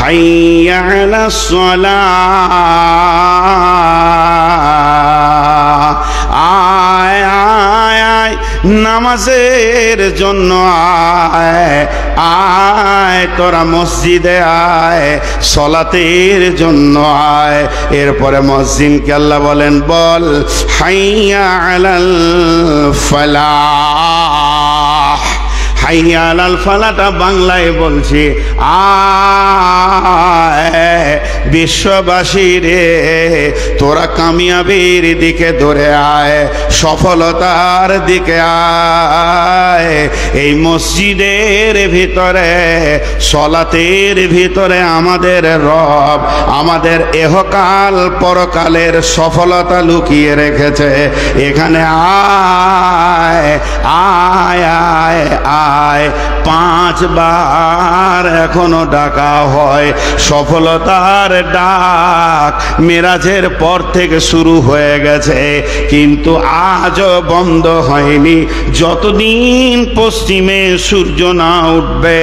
হাইয়া আলাস সালাহ, আয় আয় আয় নামাজের জন্য আয়, আয় তোরা মসজিদে আয়, সলাতের জন্য আয়। এরপরে মসজিদকে আল্লাহ বলেন, বল হাইয়া আলাল ফালাহ। হাইয়া আলাল ফালাহটা বাংলায় বলছি, আয় বিশ্ববাসী রে, তোরা কামিয়াবির দিকে দৌড়ে আয়, সফলতার দিকে আয়। এই মসজিদের ভিতরে, সলাতের ভিতরে আমাদের রব আমাদের এহকাল পরকালের সফলতা লুকিয়ে রেখেছে। এখানে আয় আয় আয় আয় 5 বার এখনো ডাকা হয়। সফলতার ডাক মেরাজের পর থেকে শুরু হয়ে গেছে, কিন্তু আজও বন্ধ হয়নি। যতদিন পশ্চিমে সূর্য না উঠবে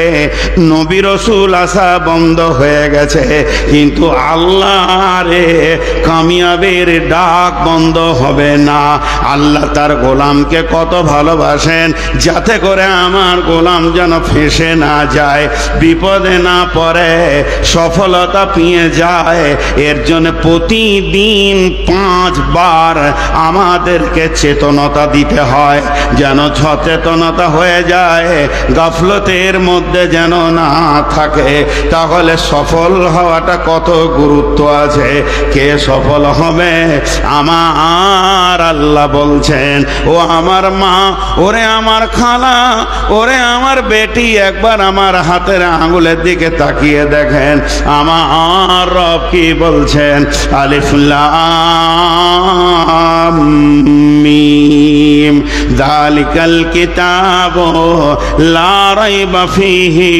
নবী রাসূল আসা বন্ধ হয়ে গেছে, কিন্তু আল্লাহর কামিয়াবের ডাক বন্ধ হবে না। আল্লাহ তার গোলামকে কত ভালোবাসেন, যাতে করে আমার গোলাম যেন ফেঁসে না যায়, বিপদে না পড়ে, সফলতা পেয়ে যায়। এর জন্য প্রতিদিন 5 বার আমাদেরকে চেতনতা দিতে হয়, যেন সচেতনতা হয়ে যায়, গাফলতের মধ্যে যেন না থাকে। তাহলে সফল হওয়াটা কত গুরুত্ব আছে। কে সফল হবে? আমার আল্লাহ বলছেন, ও আমার মা, ওরে আমার খালা, ওরে আমার বেটি, একবার আমার হাতের আঙ্গুলের দিকে তাকিয়ে দেখেন আমার রব কি বলছেন। আলিফ লাম মিম যালিকাল কিতাবু লা রাইবা ফীহি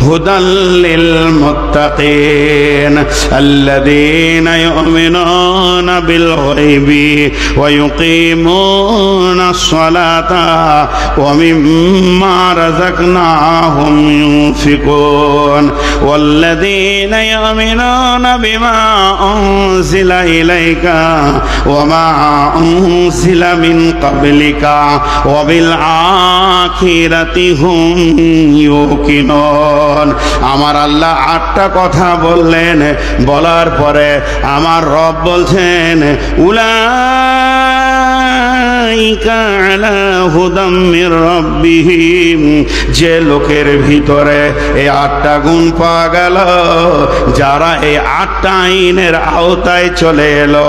হুদাল লিল মুত্তাকিন আল্লাযীনা ইউমিনুনা বিল গায়বি ওয়া ইউকিমুনাস সালাতা ওয়া মিম্মা রাযাকনাহুম ইউনফিকুন ওয়াল্লাযীনা ইউমিনুনা বিমা উনজিলা ইলাইকা ওয়া মা উনজিলা মিন ক্বাবলিকা ওয়া বিল আখিরাতি হুম ইউকিনুন। আমার আল্লাহ 8টা কথা বললেন, বলার পরে আমার রব বলছেন, উলাইকা আলা হুদাম মির রাব্বিহিম। যে লোকের ভিতরে এই 8টা গুণ পাওয়া গেল, যারা এই 8টা আইনের আওতায় চলে এলো,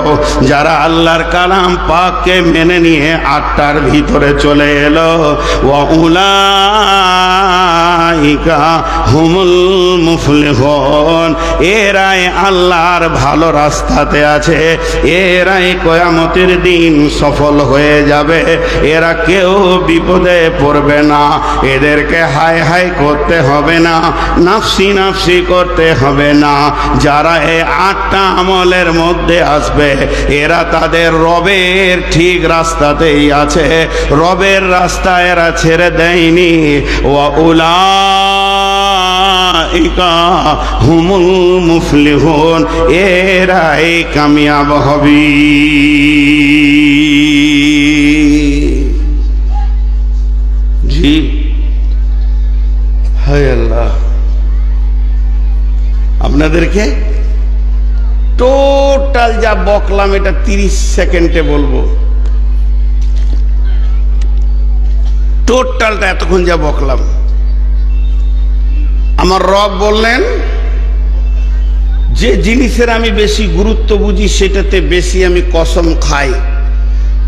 যারা আল্লাহর কালাম পাককে মেনে নিয়ে 8টার ভিতরে চলে এলো, ওয়া উলাইকা হুমুল মুফলিহুন। এরাই আল্লাহর ভালো রাস্তাতে আছে, এরাই কিয়ামতের দিন সফল হয়ে যাবে। এরা কেউ বিপদে পড়বে না, এদেরকে হায় হায় করতে হবে না, নাফসি নাফসি করতে হবে না। যারা এই 8টা আমলের মধ্যে আসবে, এরা তাদের রবের ঠিক রাস্তাতেই আছে, রবের রাস্তা এরা ছেড়ে দেয়নি। ওয়া উলাইকা হুমুল মুফলিহুন। এরাই কামিয়াব হবে। জি হায় আল্লাহ, আপনাদেরকে টোটাল যা বকলাম এটা 30 সেকেন্ডে বলবো। টোটালটা এতক্ষণ যা বকলাম, আমার রব বললেন যে জিনিসের আমি বেশি গুরুত্ব বুঝি সেটাতে বেশি আমি কসম খাই।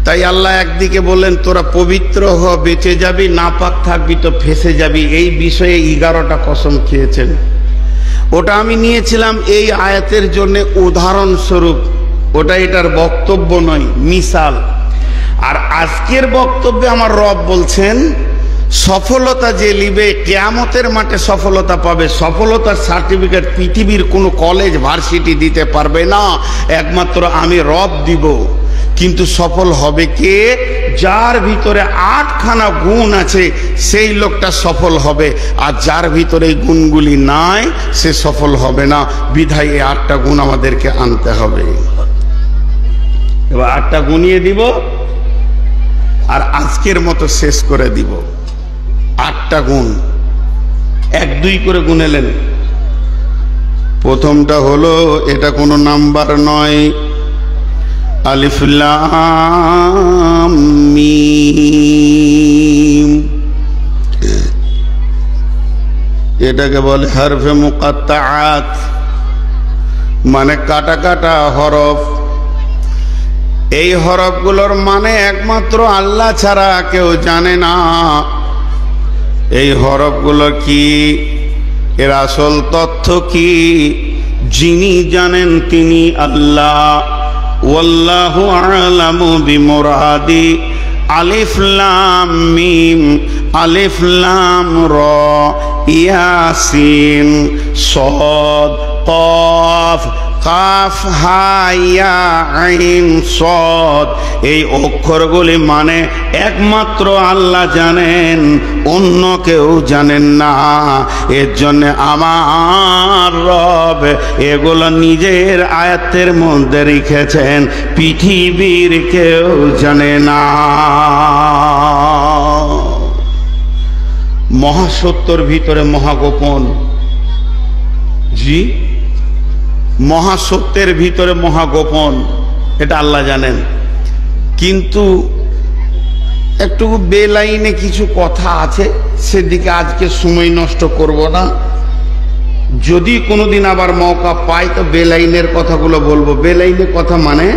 তাই আল্লাহ একদিকে বললেন তোরা পবিত্র হ, বেঁচে যাবি, নাপাক থাকবি তো ফেসে যাবি। এই বিষয়ে 11টা কসম খেয়েছেন। ওটা আমি নিয়েছিলাম এই আয়াতের জন্য উদাহরণস্বরূপ, ওটা এটার বক্তব্য নয়, মিসাল। আর আজকের বক্তব্যে আমার রব বলছেন সফলতা যে লিবে কিয়ামতের মাঠে সফলতা পাবে, সফলতার সার্টিফিকেট পৃথিবীর কোনো কলেজ ভার্সিটি দিতে পারবে না, একমাত্র আমি রব দিব। কিন্তু সফল হবে কে? যার ভিতরে 8খানা গুণ আছে সেই লোকটা সফল হবে, আর যার ভিতরে এই গুণগুলি নাই সে সফল হবে না। বিধায় এই 8টা গুণ আমাদেরকে আনতে হবে। এবার 8টা গুণিয়ে দিব আর আজকের মতো শেষ করে দিব। 8টা গুণ 1-2 করে গুনেলেন। প্রথমটা হলো, এটা কোনো নাম্বার নয়, আলিফ লাম মিম, এটাকে বলে হরফে মুকাত্তাআত, মানে কাটা কাটা হরফ। এই হরফগুলোর মানে একমাত্র আল্লাহ ছাড়া কেউ জানে না। এই হরফগুলো কি, এর আসল তথ্য কি, যিনি জানেন তিনি আল্লাহ। ওয়াল্লাহু আ'লামু বিমুরাদি। আলিফ লাম মিম, আলিফ লাম র, ইয়াসিন, সাদ, কফ, কাফ হা ইয়া আইন সাদ। এই অক্ষরগুলি মানে একমাত্র আল্লাহ জানেন, অন্য কেউ জানেন না। এর জন্য আমার রব এগুলো নিজের আয়াতের মধ্যে রেখেছেন, পৃথিবীর কেউ জানে না। মহাসত্যর ভিতরে মহাগোপন। জি, মহাসত্যের ভিতরে মহাগোপন, এটা আল্লাহ জানেন। কিন্তু একটু বেলাইনে কিছু কথা আছে, সেদিকে আজকে সময় নষ্ট করব না। যদি কোনোদিন আবার মৌকা পাই তো বেলাইনের কথাগুলো বলবো। বেলাইনের কথা মানে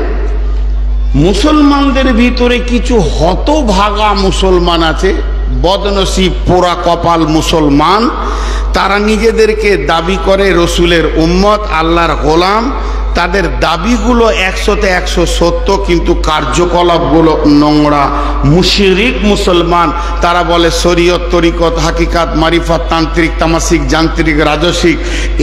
মুসলমানদের ভিতরে কিছু হতভাগা মুসলমান আছে, বদনসিব পোড়া কপাল মুসলমান। তারা নিজেদেরকে দাবি করে রসুলের উম্মত, আল্লাহর গোলাম। তাদের দাবিগুলো 100তে 100 সত্য, কিন্তু কার্যকলাপগুলো নোংরা। মুশরিক মুসলমান, তারা বলে শরীয়ত, তরিকত, হাকিকাত, মারিফাত, তান্ত্রিক, তামাসিক, যান্ত্রিক, রাজসিক,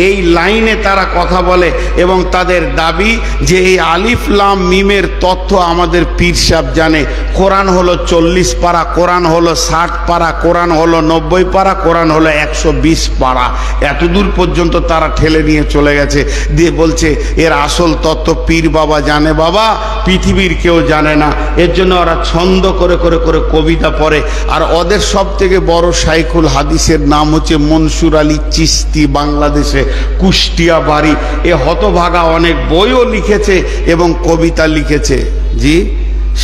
এই লাইনে তারা কথা বলে। এবং তাদের দাবি যে এই আলিফ লাম মিমের তথ্য আমাদের পীর সাহেব জানে। কোরআন হলো 40 পারা, কোরআন হলো 60 পারা, কোরআন হলো 90 পারা, কোরআন হলো 120 পারা। এতদূর পর্যন্ত তারা ঠেলে নিয়ে চলে গেছে। দিয়ে বলছে এর আসল তত্ত্ব পীর বাবা জানে, বাবা পৃথিবীর কেউ জানে না। এর জন্য ওরা ছন্দ করে করে করে কবিতা পড়ে। আর ওদের সব থেকে বড় শাইখুল হাদিসের নাম হচ্ছে মনসুর আলী চিশতি, বাংলাদেশে কুষ্টিয়া বাড়ি। এ হতভাগা অনেক বইও লিখেছে এবং কবিতা লিখেছে। জি,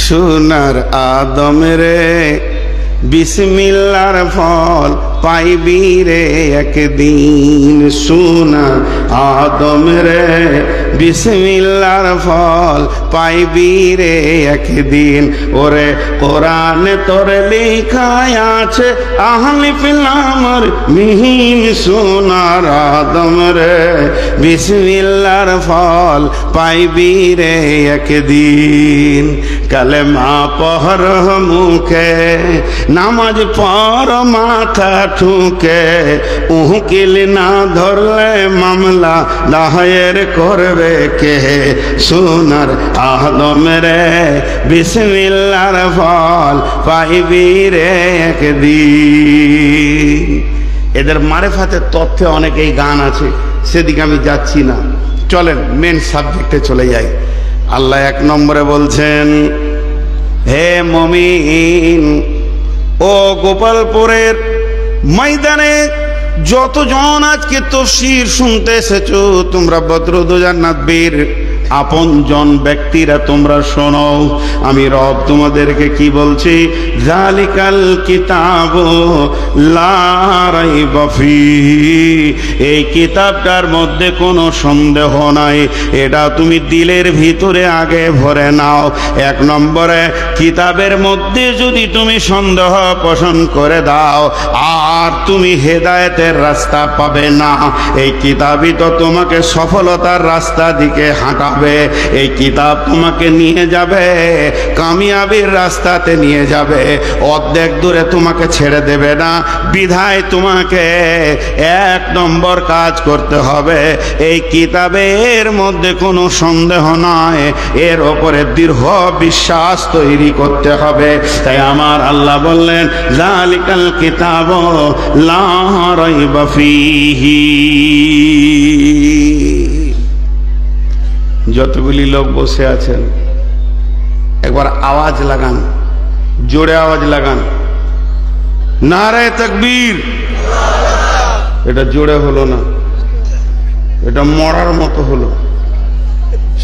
সোনার আদম রে বিসমিল্লার ফল পাইবি রে একদিন। সোনার আদম রে বিসমিল্লার ফল পাইবি রে একদিন। ওরে কোরআনে তোর লেখায় আছে আলিফ লাম মিম। সোনার আদম রে বিসমিল্লার ফল পাইবি রে একদিন। কালেমা পড় মুখে, নামাজ পড় মাথা ঠুকে, উকিল না ধরলে মামলা দায়ের করবে কে। সোনার আদম রে বিসমিল্লার ফল পাইবি রে একদিন। এদের মারেফাতের তথ্যে অনেকেই গান আছে, সেদিকে আমি যাচ্ছি না। চলেন মেন সাবজেক্টে চলে যাই। আল্লাহ 1 নম্বরে বলছেন, হে মুমিন, ও গোপালপুরের ময়দানে যতজন আজকে তাফসীর শুনতে এসেছো, তোমরা বদরুদ্দোজা নবীর আপনজন ব্যক্তিরা তোমরা শোনো, আমি রব তোমাদেরকে কি বলছি, যালিকাল কিতাবু লা রাইবা ফীহি, এই কিতাবটার মধ্যে কোনো সন্দেহ নাই, এটা তুমি দিলের ভিতরে আগে ভরে নাও। এক নম্বরে, কিতাবের মধ্যে যদি তুমি সন্দেহ পোষণ করে দাও আর তুমি হেদায়েতের রাস্তা পাবে না। এই কিতাবই তো তোমাকে সফলতার রাস্তা দিকে হাঁটাবে, এই কিতাব তোমাকে নিয়ে যাবে কামিয়াবির রাস্তাতে নিয়ে যাবে, অর্ধেক দূরে তোমাকে ছেড়ে দেবে না। বিধায় তোমাকে এক নম্বর কাজ করতে হবে, এই কিতাবের মধ্যে কোনো সন্দেহ নয়, এর ওপরে দৃঢ় বিশ্বাস তৈরি করতে হবে। তাই আমার আল্লাহ বললেন, যালিকাল কিতাবু লা রাইবা ফীহি। যতগুলি লোক বসে আছেন একবার আওয়াজ লাগান, জোরে আওয়াজ লাগান, নারে তাকবীর। এটা জোরে হলো না, এটা মরার মতো হলো।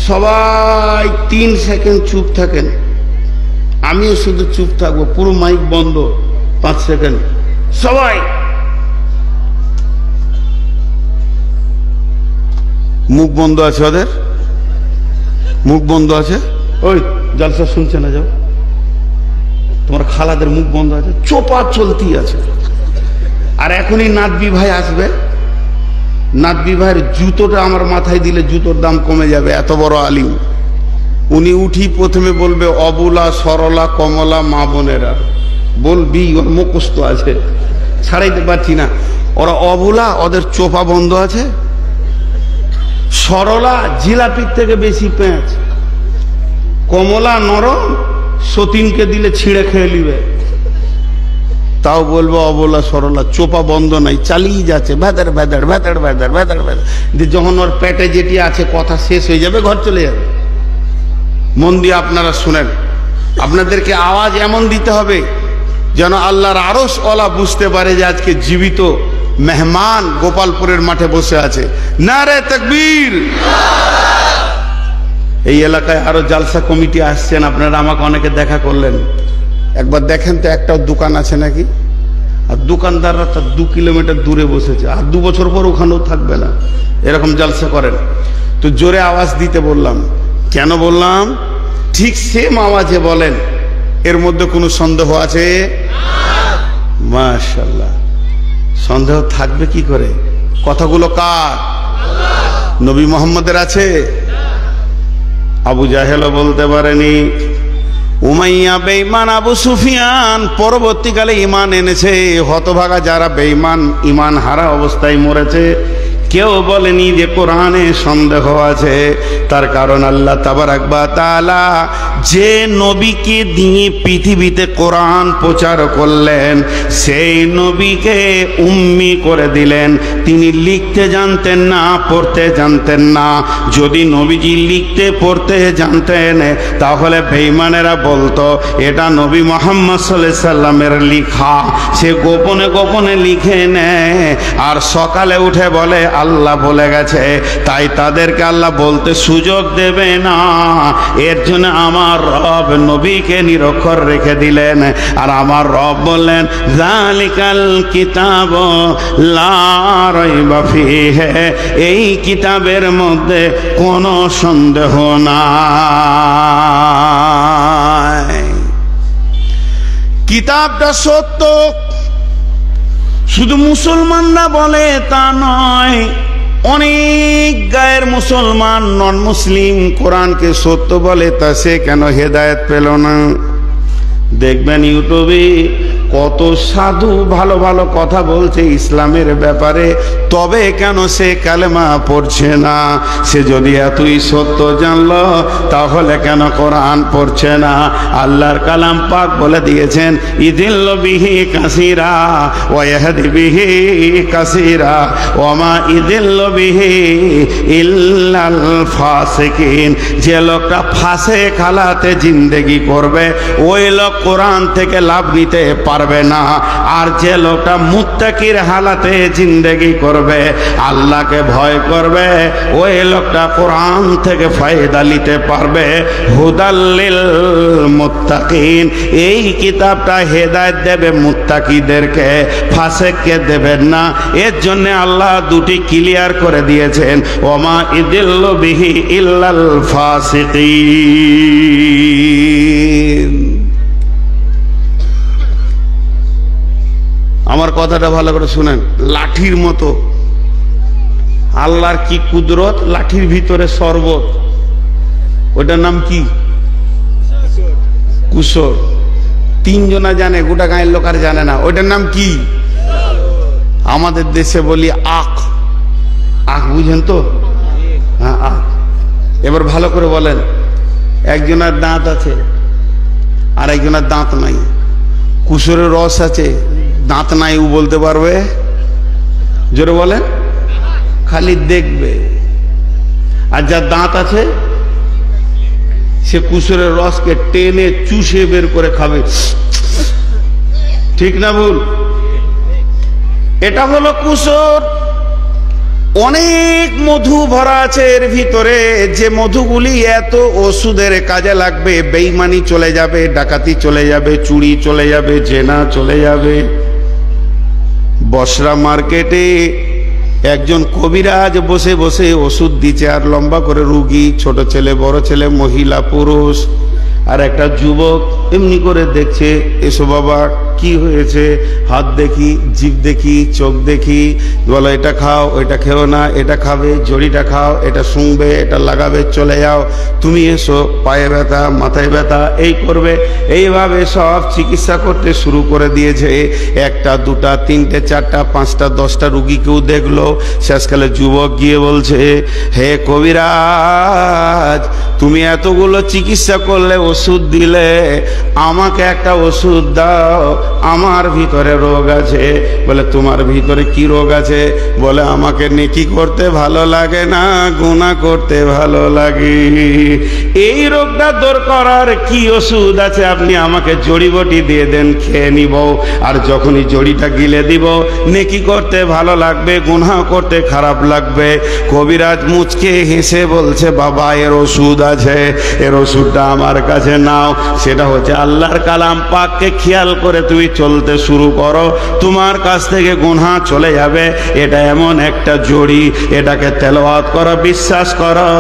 সবাই 3 সেকেন্ড চুপ থাকেন, আমিও শুধু চুপ থাকবো, পুরো মাইক বন্ধ 5 সেকেন্ড। সবাই মুখ বন্ধ আছে, ওদের মুখ বন্ধ আছে। ওই জলসা শুনছে না, যাও, তোমার খালাদের মুখ বন্ধ আছে, চোপা চলতি আছে। আর এখনই নাদবি ভাই আসবে, নাদবি ভাইয়ের জুতোটা আমার মাথায় দিলে জুতোর দাম কমে যাবে, এত বড় আলিম। উনি উঠি প্রথমে বলবে, অবুলা সরলা কমলা মা বোনেরা, বলবি, ওর মুখস্থ আছে, ছাড়াইতে পারছি না। ওরা অবুলা, ওদের চোপা বন্ধ আছে। সরলা জিলাপির থেকে বেশি পেঁচ, কমলা নরম, সতীনকে দিলে ছিঁড়ে খেয়ে নিবে। তাও বলবো অবলা সরলা, চোপা বন্ধ নাই, চালিয়ে যাচ্ছে, ভেদার ভেদার ভেদার ভেদার ভেদার ভেদার। যখন ওর পেটে যেটি আছে কথা শেষ হয়ে যাবে, ঘর চলে যাবে। মন দিয়ে আপনারা শুনেন, আপনাদেরকে আওয়াজ এমন দিতে হবে যেন আল্লাহর আরশ ওয়ালা বুঝতে পারে যে আজকে জীবিত মেহমান গোপালপুরের মাঠে বসে আছে। নারে তাকবীর। এই এলাকায় আরো জালসা কমিটি আসছেন, আপনারা আমাকে অনেকে দেখা করলেন, একবার দেখেন তো একটাও দোকান আছে নাকি। আর দোকানদাররা তার 2 কিলোমিটার দূরে বসেছে, আর 2 বছর পর ওখানেও থাকবে না, এরকম জালসা করেন। তো জোরে আওয়াজ দিতে বললাম, কেন বললাম, ঠিক সেম আওয়াজে বলেন, এর মধ্যে কোনো সন্দেহ আছে? মাশাআল্লাহ, সন্দেহ থাকবে কি করে? কথাগুলো কার? নবী মুহাম্মদের আছে? আবু জাহেলও বলতে পারেনি, উমাইয়া বেঈমান, আবু সুফিয়ান পরবর্তীকালে ঈমান এনেছে। হতভাগা যারা বেঈমান, ঈমান হারা অবস্থায় মরেছে, কেউ বলেনি যে কোরআনে সন্দেহ আছে। তার কারণ আল্লাহ তাবারাক ওয়া তাআলা যে নবীকে দিয়ে পৃথিবীতে কোরআন প্রচার করলেন, সেই নবীকে উম্মি করে দিলেন। তিনি লিখতে জানতেন না, পড়তে জানতেন না। যদি নবীজি লিখতে পড়তে জানতেন, তাহলে বেঈমানেরা বলতো এটা নবী মুহাম্মদ সাল্লাল্লাহু আলাইহি সাল্লামের লেখা। সে গোপনে গোপনে লিখে নেয়, আর সকালে উঠে বলে আল্লাহ বলে গেছে। তাই তাদেরকে আল্লাহ বলতে সুযোগ দেবে না। এর জন্য আমার রব নবীকে নিরক্ষর রেখে দিলেন, আর আমার রব বললেন, যালিকাল কিতাবু লা রাইবা ফীহি, এই কিতাবের মধ্যে কোনো সন্দেহ নাই। কিতাবটা সত্য, শুধু মুসলমানরা বলে তা নয়, অনেক গায়ের মুসলমান নন মুসলিম কোরআনকে সত্য বলে, তা সে কেন হেদায়েত পেল না? দেখবেন ইউটিউবে কত সাধু ভালো ভালো কথা বলছে ইসলামের ব্যাপারে, তবে কেন সে কালেমা পড়ছে না? সে যদি এতই সত্য জানলো, তাহলে কেন কোরআন পড়ছে না? আল্লাহর কালাম পাক বলে দিয়েছেন, ইদিল্লু বিহি কাসীরা ওয়া ইয়াহদি বিহি কাসীরা ওয়া মা ইদিল্লু বিহি ইল্লাল ফাসিকিন। যে লোকটা ফাসেক হালাতে জিন্দেগি করবে, ওই লোক কোরআন থেকে লাভ নিতে পারবে পারবে না। আর যে লোকটা মুত্তাকির হালাতে জিন্দেগি করবে, আল্লাহকে ভয় করবে, ওই লোকটা কোরআন থেকে ফায়দা নিতে পারবে। হুদাল্লিল মুত্তাকিন, এই কিতাবটা হেদায়েত দেবে মুত্তাকিদেরকে, ফাসেককে দেবেন না। এর জন্য আল্লাহ দুটি ক্লিয়ার করে দিয়েছেন, ওমা ইদিল্লু বিহি ইল্লাল ফাসিকিন। আমার কথাটা ভালো করে শুনেন। লাঠির মতো আল্লাহর কি কুদরত, লাঠির ভিতরে শরবত, ওটার নাম কি? কুসর। তিনজনা জানে, গোটা গাঁয়ের লোক আর জানে না। ওইটার নাম কি? আমাদের দেশে বলি আখ। আখ বুঝেন তো? হ্যাঁ, আখ। এবার ভালো করে বলেন, একজনের দাঁত আছে আর একজনের দাঁত নাই। কুসরের রস আছে, দাঁত নাই, ও বলতে পারবে? জোরে বলেন। খালি দেখবে। আর যার দাঁত আছে সে কুসরের রসকে টেনে চুষে বের করে খাবে। ঠিক না ভুল? এটা হলো কুসর। অনেক মধু ভরা আছে এর ভিতরে, যে মধুগুলি এত ওষুধের কাজে লাগবে। বেঈমানি চলে যাবে, ডাকাতি চলে যাবে, চুরি চলে যাবে, জেনা চলে যাবে। বসরা মার্কেটে একজন কবিরাজ বসে বসে ওষুধ দিচ্ছে, আর লম্বা করে রুগী, ছোট ছেলে, বড় ছেলে, মহিলা, পুরুষ। আর একটা যুবক এমনি করে দেখছে, এসো বাবা কি হয়েছে? হাত দেখি, জিভ দেখি, চোখ দেখি। বলো এটা খাও, ওইটা খেও না, এটা খাবে, জড়িটা খাও, এটা শুংবে, এটা লাগাবে, চলে যাও। তুমি এসো, পায়ে ব্যথা, মাথায় ব্যথা, এই করবে। এইভাবে সব চিকিৎসা করতে শুরু করে দিয়েছে। একটা, দুটা, তিনটে, চারটা, পাঁচটা, 10টা রুগীকেও দেখলো। শেষকালে যুবক গিয়ে বলছে, হে কবিরাজ, তুমি এতগুলো চিকিৎসা করলে, ওষুধ দিলে, আমাকে একটা ওষুধ দাও, আমার ভিতরে রোগ আছে। বলে তোমার ভিতরে কি রোগ আছে? বলে আমাকে নেকি করতে ভালো লাগে না, গুনাহ করতে ভালো লাগে। এই রোগটা দূর করার কি ওষুধ আছে? আপনি আমাকে জড়িবটি দিয়ে দেন, খেয়ে নিব। আর যখনই জড়িটা গিলে দিব, নেকি করতে ভালো লাগবে, গুনাহ করতে খারাপ লাগবে। কবিরাজ মুচকে হেসে বলছে, বাবা এর ওষুধ আছে, এর ওষুধটা আমার কাছে নাও। সেটা হচ্ছে আল্লাহর কালাম পাককে খেয়াল করে তুমি চলতে শুরু করো, তোমার কাছ থেকে গুনাহ চলে যাবে। এটা এমন একটা জড়ি, এটাকে তেলাওয়াত করো, বিশ্বাস করো,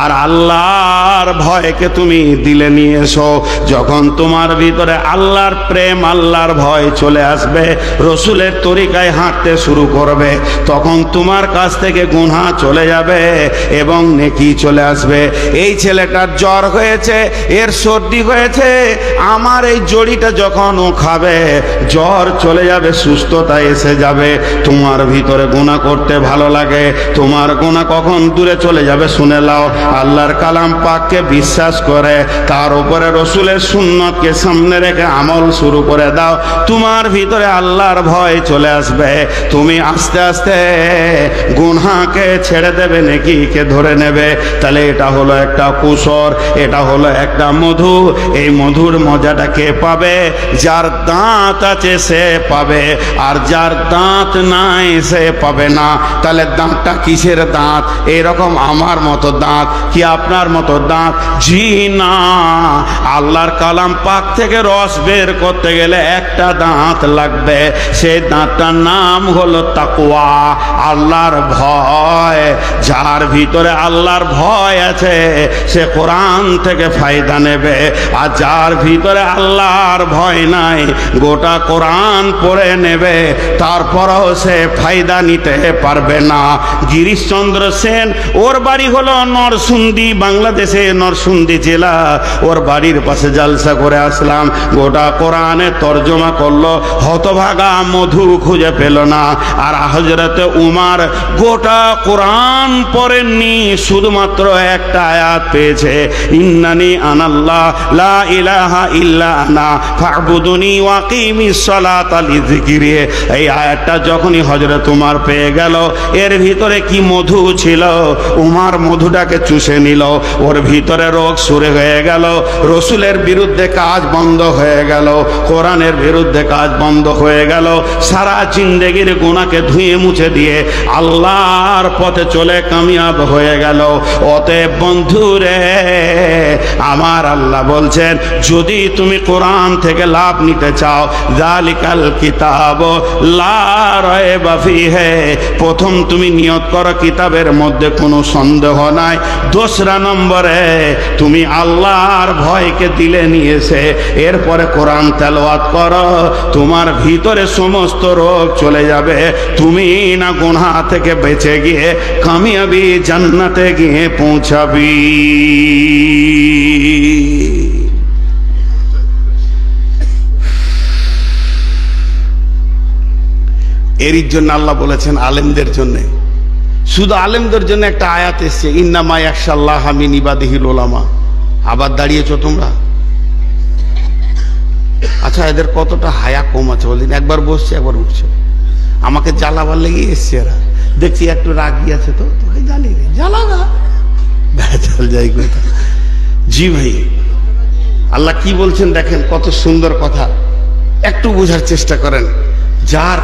আর আল্লাহর ভয়কে তুমি দিলে নিয়ে এসো। যখন তোমার ভিতরে আল্লাহর প্রেম, আল্লাহর ভয় চলে আসবে, রসুলের তরিকায় হাঁটতে শুরু করবে, তখন তোমার কাছ থেকে গুনাহ চলে যাবে এবং নেকি চলে আসবে। এই ছেলেটার জ্বর হয়েছে, এর সর্দি হয়েছে, আমার এই জড়িটা যখন ও খাবে, জ্বর চলে যাবে, সুস্থতা এসে যাবে। তোমার ভিতরে গুনাহ করতে ভালো লাগে, তোমার গুনাহ কখন দূরে চলে যাবে শুনে নাও। আল্লাহর কালাম পাককে বিশ্বাস করে, তার উপরে রসুলের সুন্নতকে সামনে রেখে আমল শুরু করে দাও, তোমার ভিতরে আল্লাহর ভয় চলে আসবে। তুমি আস্তে আস্তে গুনাহকে ছেড়ে দেবে, নেকিকে ধরে নেবে। তাহলে এটা হলো একটা কুসর, এটা হলো একটা মধু। এই মধুর মজাটা কে পাবে? যার দাঁত আছে সে পাবে, আর যার দাঁত নাই সে পাবে না। তাহলে দাঁতটা কিসের দাঁত? এরকম আমার মতো দাঁত কি আপনার মতো দাঁত? জি না। আল্লাহর কালাম পাক থেকে রস বের করতে গেলে একটা দাঁত লাগবে, সেই দাঁতটার নাম হলো তাকওয়া, আল্লাহর ভয়। যার ভিতরে আল্লাহর ভয় আছে সে কোরআন থেকে ফায়দা নেবে, আর যার ভিতরে আল্লাহর ভয় নাই, গোটা কোরআন পড়ে নেবে, তারপরও সে ফায়দা নিতে পারবে না। গিরিশচন্দ্র সেন, ওর বাড়ি হলো নরসুন্দি, বাংলাদেশে নরসুন্দি জেলা। ওর বাড়ির পাশে জালসা করে আসলাম, গোটা কোরআনে তর্জমা করলো, হতভাগা মধু খুঁজে পেল না। আর হযরতে উমর গোটা কোরআন পড়েননি, শুধুমাত্র একটা আয়াত পেয়েছে, ইন্নানি আনাল্লাহ আল্লাহ লা ইলাহা ইল্লা আনা ফা'বুদুনি ওয়াকিমিস সালাতা লিযিকরি। এই আয়াতটা যখনই হযরত উমর পেয়ে গেল, এর ভিতরে কি মধু ছিল, উমর মধুটাকে চুষে নিল, ওর ভিতরে রোগ সুরে হয়ে গেল, রসুলের বিরুদ্ধে কাজ বন্ধ হয়ে গেল, কোরআনের বিরুদ্ধে কাজ বন্ধ হয়ে গেল, সারা জিন্দেগির গুনাহকে ধুয়ে মুছে দিয়ে আল্লাহর পথে চলে কামিয়াব হয়ে গেল। অতএব বন্ধুরে আমার আল্লাহ বলছেন, যদি তুমি কোরআন থেকে লাভ নিতে চাও, যালিকাল কিতাব লা রায়বা ফিহি, প্রথম তুমি নিয়ত করো কিতাবের মধ্যে কোনো সন্দেহ নাই। দোসরা নম্বরে তুমি আল্লাহর ভয়কে দিলে নিয়েছে, এরপরে কোরআন তেলাওয়াত করো, তোমার ভিতরে সমস্ত রোগ চলে যাবে, তুমি না গুনাহ থেকে বেঁচে গিয়ে কামিয়াবি জান্নাতে গিয়ে পৌঁছাবি। এরই জন্য আল্লাহ বলেছেন আলেমদের জন্য, শুধু আলেমদের জন্য একটা আয়াত এসছে, ইন্নামা ইয়াখশাল্লাহা মিন ইবাদিহিল উলামা। আবার দাঁড়িয়েছো তোমরা? আচ্ছা, এদের কতটা হায়া কম আছে বলদিন। একবার বসছে একবার উঠছে, আমাকে জ্বালাবার লেগে এসছে এরা। দেখছি একটু রাগি আছে, তো তোকে জ্বালিয়ে রে, জ্বালা না, চল যাই কথা। জি ভাই, আল্লাহ কি বলছেন দেখেন, কত সুন্দর কথা, একটু বোঝার চেষ্টা করেন। যার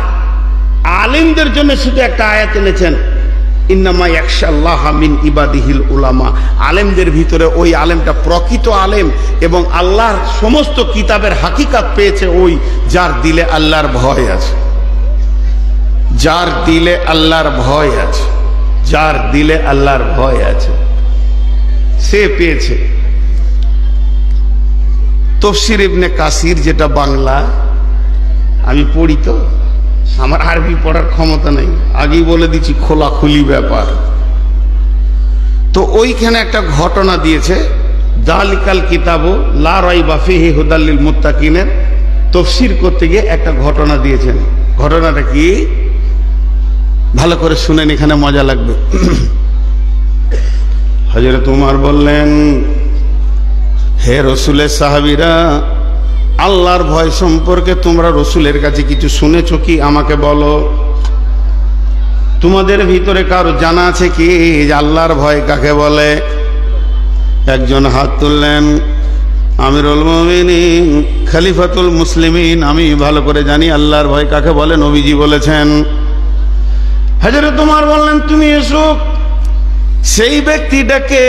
আলেমদের জন্য শুধু একটা আয়াত এনেছেন, ইন্নামা ইয়াখশাল্লাহা মিন ইবাদিহিল উলামা। আলেমদের ভিতরে ওই আলেমটা প্রকৃত আলেম এবং আল্লাহর সমস্ত কিতাবের হাকিকাত পেয়েছে ওই যার দিলে আল্লাহর ভয় আছে, যার দিলে আল্লাহর ভয় আছে, যার দিলে আল্লাহর ভয় আছে, সে পেয়েছে। তাফসীর ইবনে কাসির, যেটা বাংলা, আমি পড়ি তো, আমার আরবি পড়ার ক্ষমতা নেই, আগেই বলে দিচ্ছি, খোলাখুলি ব্যাপার। তো ওইখানে একটা ঘটনা দিয়েছে, যালিকাল কিতাবু লা রাইবা ফিহি হুদাল লিল মুত্তাকিনের তাফসীর করতে গিয়ে একটা ঘটনা দিয়েছেন। ঘটনাটা কি ভালো করে শুনেন, এখানে মজা লাগবে। হযরত উমর বললেন, হে রসুলের সাহাবীরা, আল্লাহর ভয় সম্পর্কে তোমরা রসুলের কাছে কিছু শুনেছো কি, আমাকে বলো। তোমাদের ভিতরে কারো জানা আছে কি যে আল্লাহর ভয় কাকে বলে? একজন হাত তুললেন, আমিরুল মুমিনিন খলিফাতুল মুসলিমিন, আমি ভালো করে জানি আল্লাহর ভয় কাকে বলে, নবীজি বলেছেন। হযরত উমর বললেন, তুমি এসো। সেই ব্যক্তিটাকে,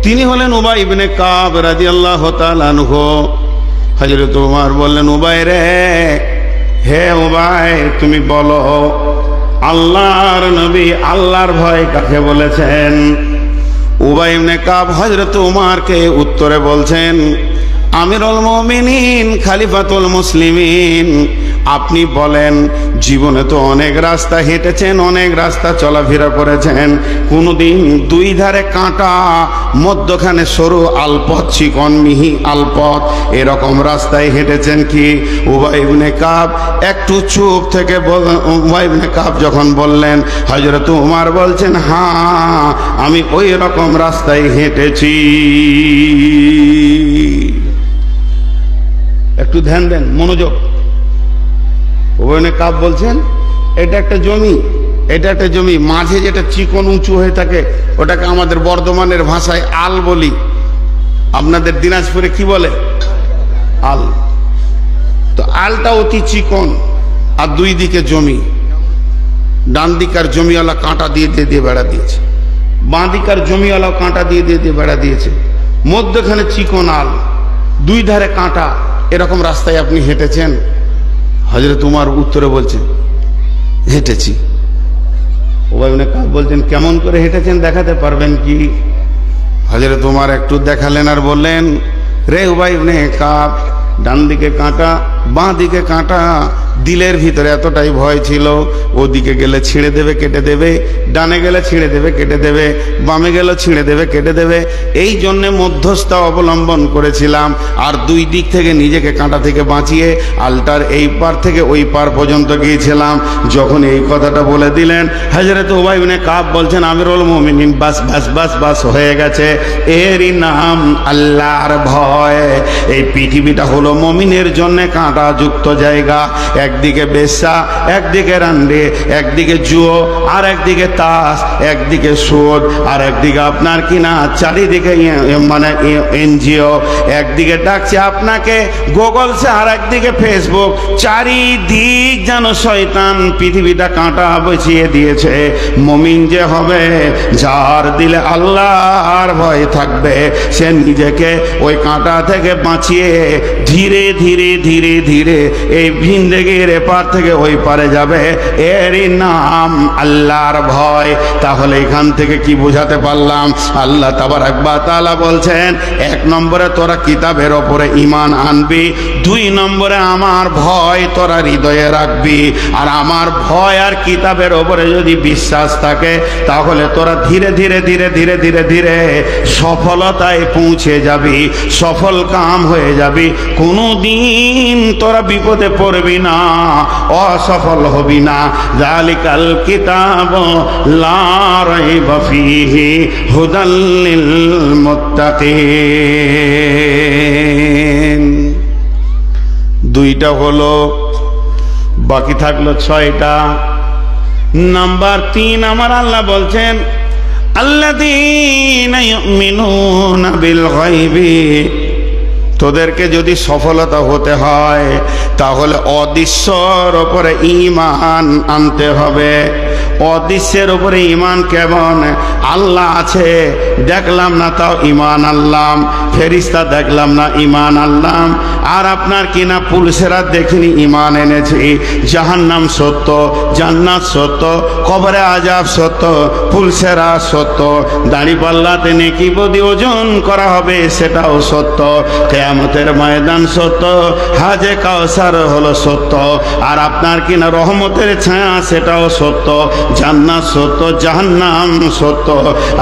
তিনি হলেন উবাই ইবনে কাব রাদিয়াল্লাহু তাআলা আনহু। হযরত উমর বললেন, উবাই রে, হে উবাই, তুমি বলো আল্লাহর নবী আল্লাহর ভয় কাকে বলেছেন? উবাই ইবনে কাব হযরত উমরকে উত্তরে বলছেন, আমিরুল মুমিনিন খলিফাতুল মুসলিমিন, আপনি বলেন, জীবনে তো অনেক রাস্তা হেঁটেছেন, অনেক রাস্তা চলাফেরা করেছেন, কোনোদিন দুই ধারে কাঁটা, মধ্যখানে সরু আলপথ, চিকন মিহি আলপথ, এরকম রাস্তায় হেঁটেছেন কি? উবাই ইবনে কাব একটু চুপ থেকে উবাই ইবনে কাব যখন বললেন, হযরত উমর বলছেন, হ্যাঁ, আমি ওই রকম রাস্তায় হেঁটেছি। একটু ধ্যান দেন, মনোযোগ। উবাই কাব বলছেন, এটা একটা জমি, এটা একটা জমি, মাঝে যেটা চিকন উঁচু হয়ে থাকে ওটাকে আমাদের বর্ধমানের ভাষায় আল বলি, আপনাদের দিনাজপুরে কি বলে? আল। তো আলটা অতি চিকন, আর দুই দিকে জমি, ডান দিকার জমিওয়ালা কাঁটা দিয়ে দিয়ে দিয়ে বেড়া দিয়েছে, বাঁ দিকার জমিওয়ালাও কাঁটা দিয়ে দিয়ে দিয়ে বেড়া দিয়েছে, মধ্যখানে চিকন আল, দুই ধারে কাঁটা, এরকম রাস্তায় আপনি হেঁটেছেন? হযরত উমর উত্তরে বলছেন, হেঁটেছি। উবাই ইবনে কাব বলছেন, কেমন করে হেঁটেছেন দেখাতে পারবেন কি? হযরত উমর একটু দেখালেন আর বললেন, রে উবাই ইবনে কাব, ডান দিকে কাঁটা, বাঁ দিকে কাঁটা, দিলের ভিতরে এতটাই ভয় ছিল, ওদিকে গেলে ছিঁড়ে দেবে কেটে দেবে, ডানে গেলে ছিঁড়ে দেবে কেটে দেবে, বামে গেলে ছিঁড়ে দেবে কেটে দেবে। এই জন্যে মধ্যস্থ অবলম্বন করেছিলাম, আর দুই দিক থেকে নিজেকে কাঁটা থেকে বাঁচিয়ে আলটার এই পার থেকে ওই পার পর্যন্ত গিয়েছিলাম। যখন এই কথাটা বলে দিলেন হযরত উবাই ইবনে কাব বলছেন আমিরুল মুমিনিন, বাস বাস বাস বাস হয়ে গেছে। এরই নাম আল্লাহর ভয়। এই পৃথিবীটা হলো মুমিনের জন্য কাঁটাযুক্ত জায়গা। একদিকে বেশ্যা, একদিকে রান্ডে, একদিকে জুয়ো, আর একদিকে তাস, একদিকে সুদ, আর একদিকে আপনার কিনা চারিদিকে মানে এনজিও, একদিকে ডাকছে আপনাকে গুগলসে, আর একদিকে ফেসবুক। চারিদিক যেন শয়তান পৃথিবীটা কাঁটা বসিয়ে দিয়েছে। মুমিন যে হবে, যার দিলে আল্লাহর ভয় থাকবে, সে নিজেকে ওই কাঁটা থেকে বাঁচিয়ে ধীরে ধীরে ধীরে ধীরে এই জিন্দেগির এপার থেকে ওই পারে যাবে। এরই নাম আল্লাহর ভয়। তাহলে এখান থেকে কি বোঝাতে পারলাম? আল্লাহ তাবারক ওয়া তাআলা বলছেন, এক নম্বরে তোরা কিতাবের ওপরে ঈমান আনবি, দুই নম্বরে আমার ভয় তোরা হৃদয়ে রাখবি। আর আমার ভয় আর কিতাবের ওপরে যদি বিশ্বাস থাকে, তাহলে তোরা ধীরে ধীরে ধীরে ধীরে ধীরে ধীরে সফলতায় পৌঁছে যাবি, সফল কাম হয়ে যাবি। কোনোদিন তোরা বিপদে পড়বি না, অসফল হবি না। যালিকাল কিতাব লা রাইবা ফীহি হুদাল লিল মুত্তাকিন। দুইটা হলো, বাকি থাকলো ছয়টা। নাম্বার 3 আমার আল্লাহ বলছেন আল্লাযীনা ইউমিনুনা বিল গায়বি। তোদেরকে যদি সফলতা হতে হয়, তাহলে অদৃশ্যর ওপরে ঈমান আনতে হবে। অদৃশ্যের উপরে ঈমান কেমন? আল্লাহ আছে দেখলাম না, তাও ঈমান আনলাম। ফেরেশতা দেখলাম না, ঈমান আনলাম। আর আপনার কিনা পুলসেরাত দেখিনি, ঈমান এনেছি। জাহান্নাম সত্য, জান্নাত সত্য, কবরে আযাব সত্য, পুলসেরাত সত্য, দাঁড়িপাল্লাতে নেকি বদি ওজন করা হবে সেটাও সত্য, কিয়ামতের ময়দান সত্য, হাজে কাউসার হলো সত্য, আর আপনার কিনা রহমতের ছায়া সেটাও সত্য, জান্নাত সত্য, জাহান্নাম সত্য।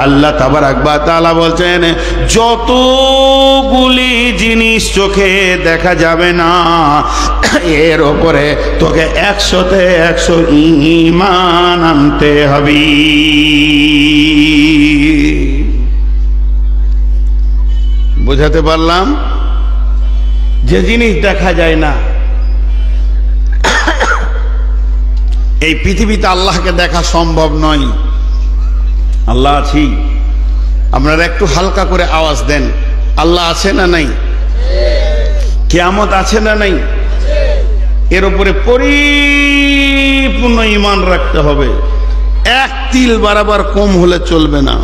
আল্লাহ তাবারক ওয়া তাআলা বলছেন, যতগুলি জিনিস চোখে দেখা যাবে না, এর ওপরে তোকে 100-তে 100 ঈমান আনতে হবে। বুঝাতে পারলাম? যে জিনিস দেখা যায় না, এই পৃথিবীতে আল্লাহকে দেখা সম্ভব নয়। আল্লাহ আছি? আপনারা একটু হালকা করে আওয়াজ দেন। আল্লাহ আছে না নাই? কিয়ামত আছে না নাই? এর উপরে পরিপূর্ণ ঈমান রাখতে হবে। এক তিল বারবার কম হলে চলবে না।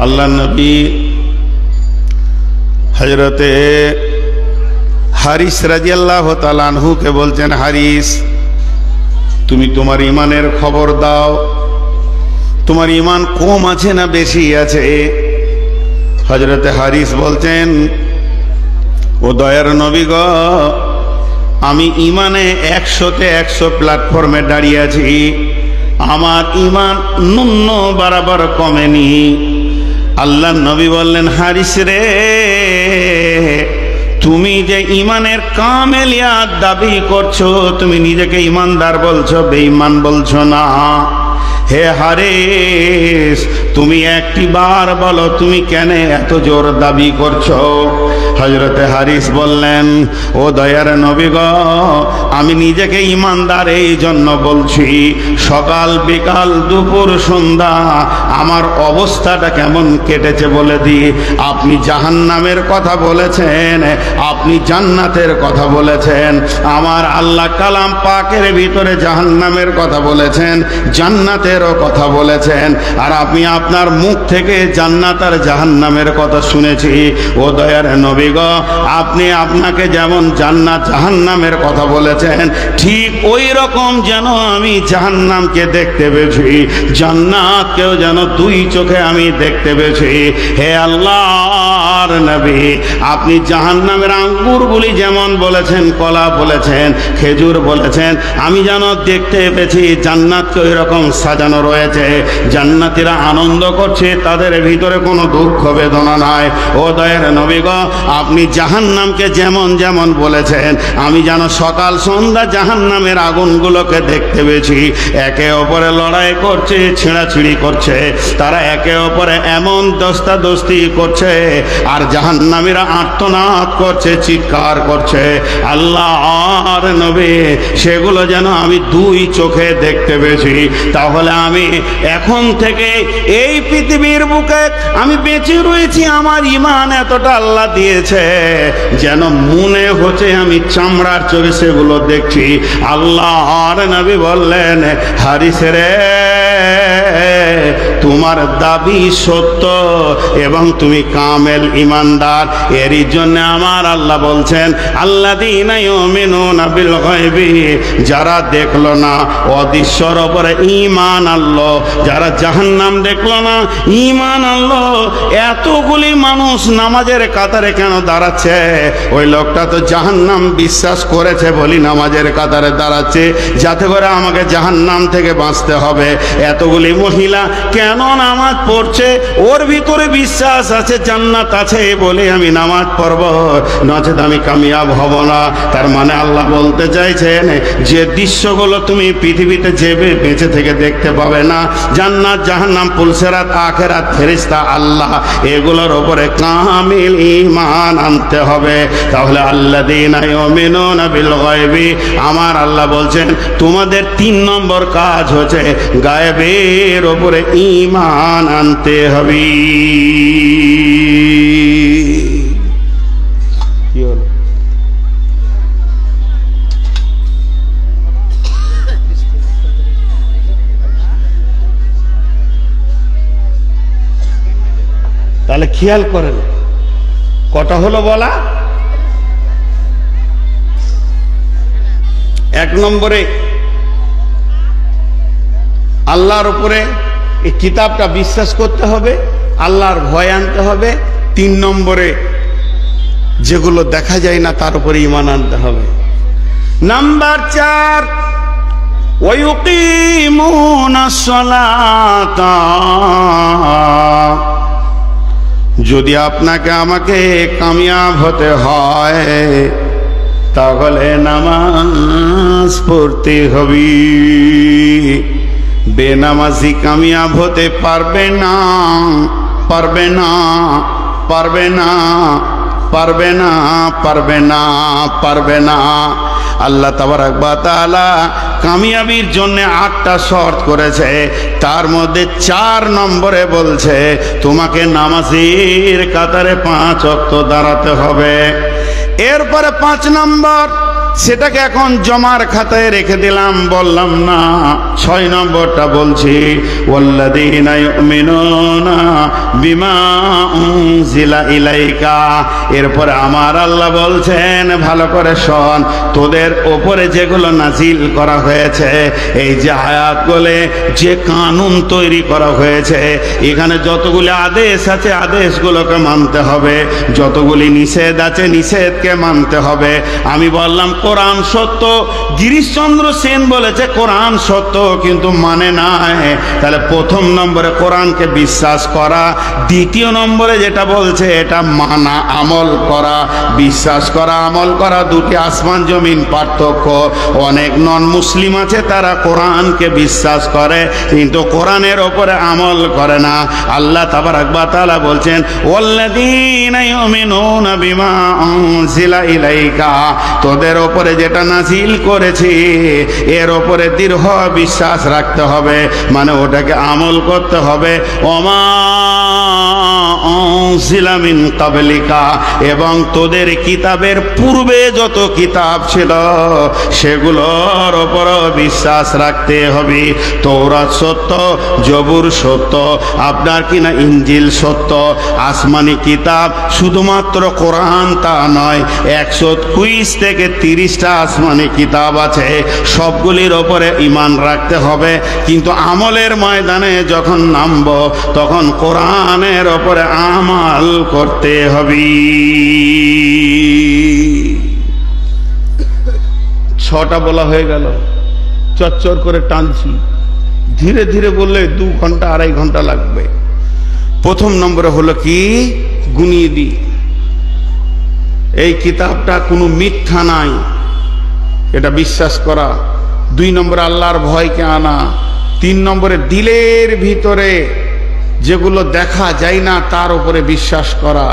আল্লাহ নবী হযরতে হারিস রাদিয়াল্লাহু তাআলা আনহুকে বলছেন, হারিস তুমি তোমার ঈমানের খবর দাও, তোমার ঈমান কম আছে না বেশি আছে? হযরতে হারিস বলছেন, ও দয়ার নবী গো, আমি ঈমানে 100-তে 100 প্ল্যাটফর্মে দাঁড়িয়ে আছি, আমার ঈমান ন্যূন বরাবর কমেনি। আল্লাহ নবী বললেন, হারিস রে, তুমি যে ঈমানের কামেলিয়াত দাবি করছো, তুমি নিজেকে ঈমানদার বলছো, বেঈমান বলছো না। হে হারিস, তুমি একটি বার বলো তুমি কেন এত জোর দাবি করছো? হযরতে হারিস বললেন, ও দয়ার নবী গো, আমি নিজেকে ঈমানদার এই জন্য বলছি, সকাল বিকাল দুপুর সন্ধ্যা আমার অবস্থাটা কেমন কেটেছে বলে দিই। আপনি জাহান্নামের কথা বলেছেন, আপনি জান্নাতের কথা বলেছেন। আমার আল্লাহ কালাম পাকের ভিতরে জাহান্নামের কথা বলেছেন, জান্নাতের জান্নাতেরও কথা বলেছেন, আর আমি আপনার মুখ থেকে জান্নাত আর জাহান্নামের কথা শুনেছি। ও দয়ার নবী গো, আপনি আপনাকে যেমন জান্নাত জাহান্নামের কথা বলেছেন, ঠিক ওই রকম যেন আমি জাহান্নামকে দেখতে পেয়েছি, জান্নাতকেও যেন দুই চোখে আমি দেখতে পেয়েছি। হে আল্লাহর নবী, আপনি জাহান্নামের আঙ্গুরগুলি যেমন বলেছেন, কলা বলেছেন, খেজুর বলেছেন, আমি যেন দেখতে পেয়েছি জান্নাতকে ওই রকম সাজানো রয়েছে। জান্নাতীরা আনন্দ করছে, তাদের ভিতরে কোনো দুঃখ বেদনা নাই। ও দয়ার নবী গো, আপনি জাহান্নামকে যেমন যেমন বলেছেন, আমি যেন সকাল সন্ধ্যা জাহান্নামের আগুনগুলোকে দেখতে পেয়েছি। একে অপরে লড়াই করছে, ছিঁড়াছিঁড়ি করছে, তারা একে অপরে এমন দস্তাদস্তি করছে, আর জাহান্নামীরা আর্তনাদ করছে, চিৎকার করছে। আল্লাহর নবী, সেগুলো যেন আমি দুই চোখে দেখতে পেয়েছি। তাহলে আমি এখন থেকে এই পৃথিবীর বুকে আমি বেঁচে রয়েছি, আমার ঈমান এতটা আল্লাহ দিয়েছে যেন মনে হচ্ছে আমি চামড়ার চোখে সেগুলো দেখছি। আল্লাহর নবী বললেন, হারিস রে, তোমার দাবি সত্য এবং তুমি কামেল ইমানদার। এরই জন্য আমার আল্লাহ বলছেন, আল্লাযীনা ইউমিনুনা বিল গায়বি, যারা দেখলো না অদৃশ্যর উপরে ঈমান আনলো, যারা জাহান্নাম দেখলো না ঈমান আনলো। এতগুলি মানুষ নামাজের কাতারে কেন দাঁড়াচ্ছে? ওই লোকটা তো জাহান্নাম বিশ্বাস করেছে বলি নামাজের কাতারে দাঁড়াচ্ছে, যাতে করে আমাকে জাহান্নাম থেকে বাঁচতে হবে। এতগুলি মহিলা কেন নামাজ পড়ছে? ওর ভিতরে বিশ্বাস আছে জান্নাত আছে বলে আমি নামাজ পড়ব, নচেত আমি কামিয়াব হব না। তার মানে আল্লাহ বলতে চাইছেন, যে দৃশ্যগুলো তুমি পৃথিবীতে যেবে বেঁচে থেকে দেখতে পাবে না, জান্নাত জাহান্নাম পুলসেরাত আখেরাত ফেরেশতা আল্লাহ, এগুলোর উপরে কামিল ঈমান আনতে হবে। তাহলে আল্লাযীনা ইউমিনুনা বিল গায়বি, আমার আল্লাহ বলছেন তোমাদের 3 নম্বর কাজ হচ্ছে গায়েবের উপরে ঈমান আনতে হবে। কি হলো? তাহলে খেয়াল করেন, কটা হলো বলা? 1 নম্বরে আল্লাহর উপরে এই কিতাবটা বিশ্বাস করতে হবে, আল্লাহর ভয় আনতে হবে। 3 নম্বরে যেগুলো দেখা যায় না তার উপরে ঈমান আনতে হবে। নাম্বার 4, ওয়ায়ুকিমুনাস সালাতা, যদি আপনাকে আমাকে কামিয়াব হতে হয় তাহলে নামাজ পড়তে হবে। বেনামাজি কামিয়াব হতে পারবে না, পারবে না, পারবে না, পারবে না, পারবে না, পারবে না। আল্লাহ তাবারাক ওয়া তাআলা কামিয়াবির জন্য 8টা শর্ত করেছে, তার মধ্যে 4 নম্বরে বলছে তোমাকে নামাজের কাতারে 5 ওয়াক্ত দাঁড়াতে হবে। এরপরে 5 নম্বর, সেটাকে এখন জমার খাতায় রেখে দিলাম, বললাম না। 6 নম্বরটা বলছি, ওয়াল্লাযীনা ইউমিনুনা বিমা উনজিলা ইলাইকা। এরপরে আমার আল্লাহ বলছেন, ভালো করে শোন, তোদের ওপরে যেগুলো নাজিল করা হয়েছে, এই যে আয়াতগুলো, যে কানুন তৈরি করা হয়েছে, এখানে যতগুলি আদেশ আছে আদেশগুলোকে মানতে হবে, যতগুলি নিষেধ আছে নিষেধকে মানতে হবে। আমি বললাম কোরআন সত্য, গিরিশচন্দ্র সেন বলেছে কোরআন সত্য কিন্তু মানে নাই। তাহলে 1 নম্বরে কোরআনকে বিশ্বাস করা, 2 নম্বরে যেটা বলছে এটা মানা, আমল করা। বিশ্বাস করা আমল করা 2টি আসমান জমিন পার্থক্য। অনেক নন মুসলিম আছে তারা কোরআনকে বিশ্বাস করে কিন্তু কোরআনের ওপরে আমল করে না। আল্লাহ তাবারাক ওয়া তাআলা বলছেন, ওয়াল্লাযীনা ইউমিনুনা বিমা উনজিলা ইলাইকা, তোদের ওপরে যেটা নাজিল করেছি এর ওপরে দৃঢ় বিশ্বাস রাখতে হবে, মানে ওটাকে আমল করতে হবে। ওমা উনজিলা মিন ক্বাবলিকা, এবং তোদের কিতাবের পূর্বে যত কিতাব ছিল সেগুলোর ওপরও বিশ্বাস রাখতে হবে। তৌরাত সত্য, জবুর সত্য, আপনার কিনা ইনজিল সত্য, আসমানি কিতাব শুধুমাত্র কোরআন তা নয়, 120 থেকে 30টা আসমানি কিতাব আছে, সবগুলির ওপরে ঈমান রাখতে হবে। কিন্তু আমলের ময়দানে যখন নামব তখন কোরআনের ওপরে আমাল করতে হবে। 6টা বলা হয়ে গেল, চচ্চর করে টানছি, ধীরে ধীরে বললে 2 ঘন্টা 2.5 ঘন্টা লাগবে। প্রথম নম্বরে হলো কি, গুনিয়ে দিই এই কিতাবটা কোনো মিথ্যা নাই, এটা বিশ্বাস করা। 2 নম্বরে আল্লাহর ভয়কে আনা। 3 নম্বরে দিলের ভিতরে যেগুলো দেখা যায় না তার উপরে বিশ্বাস করা।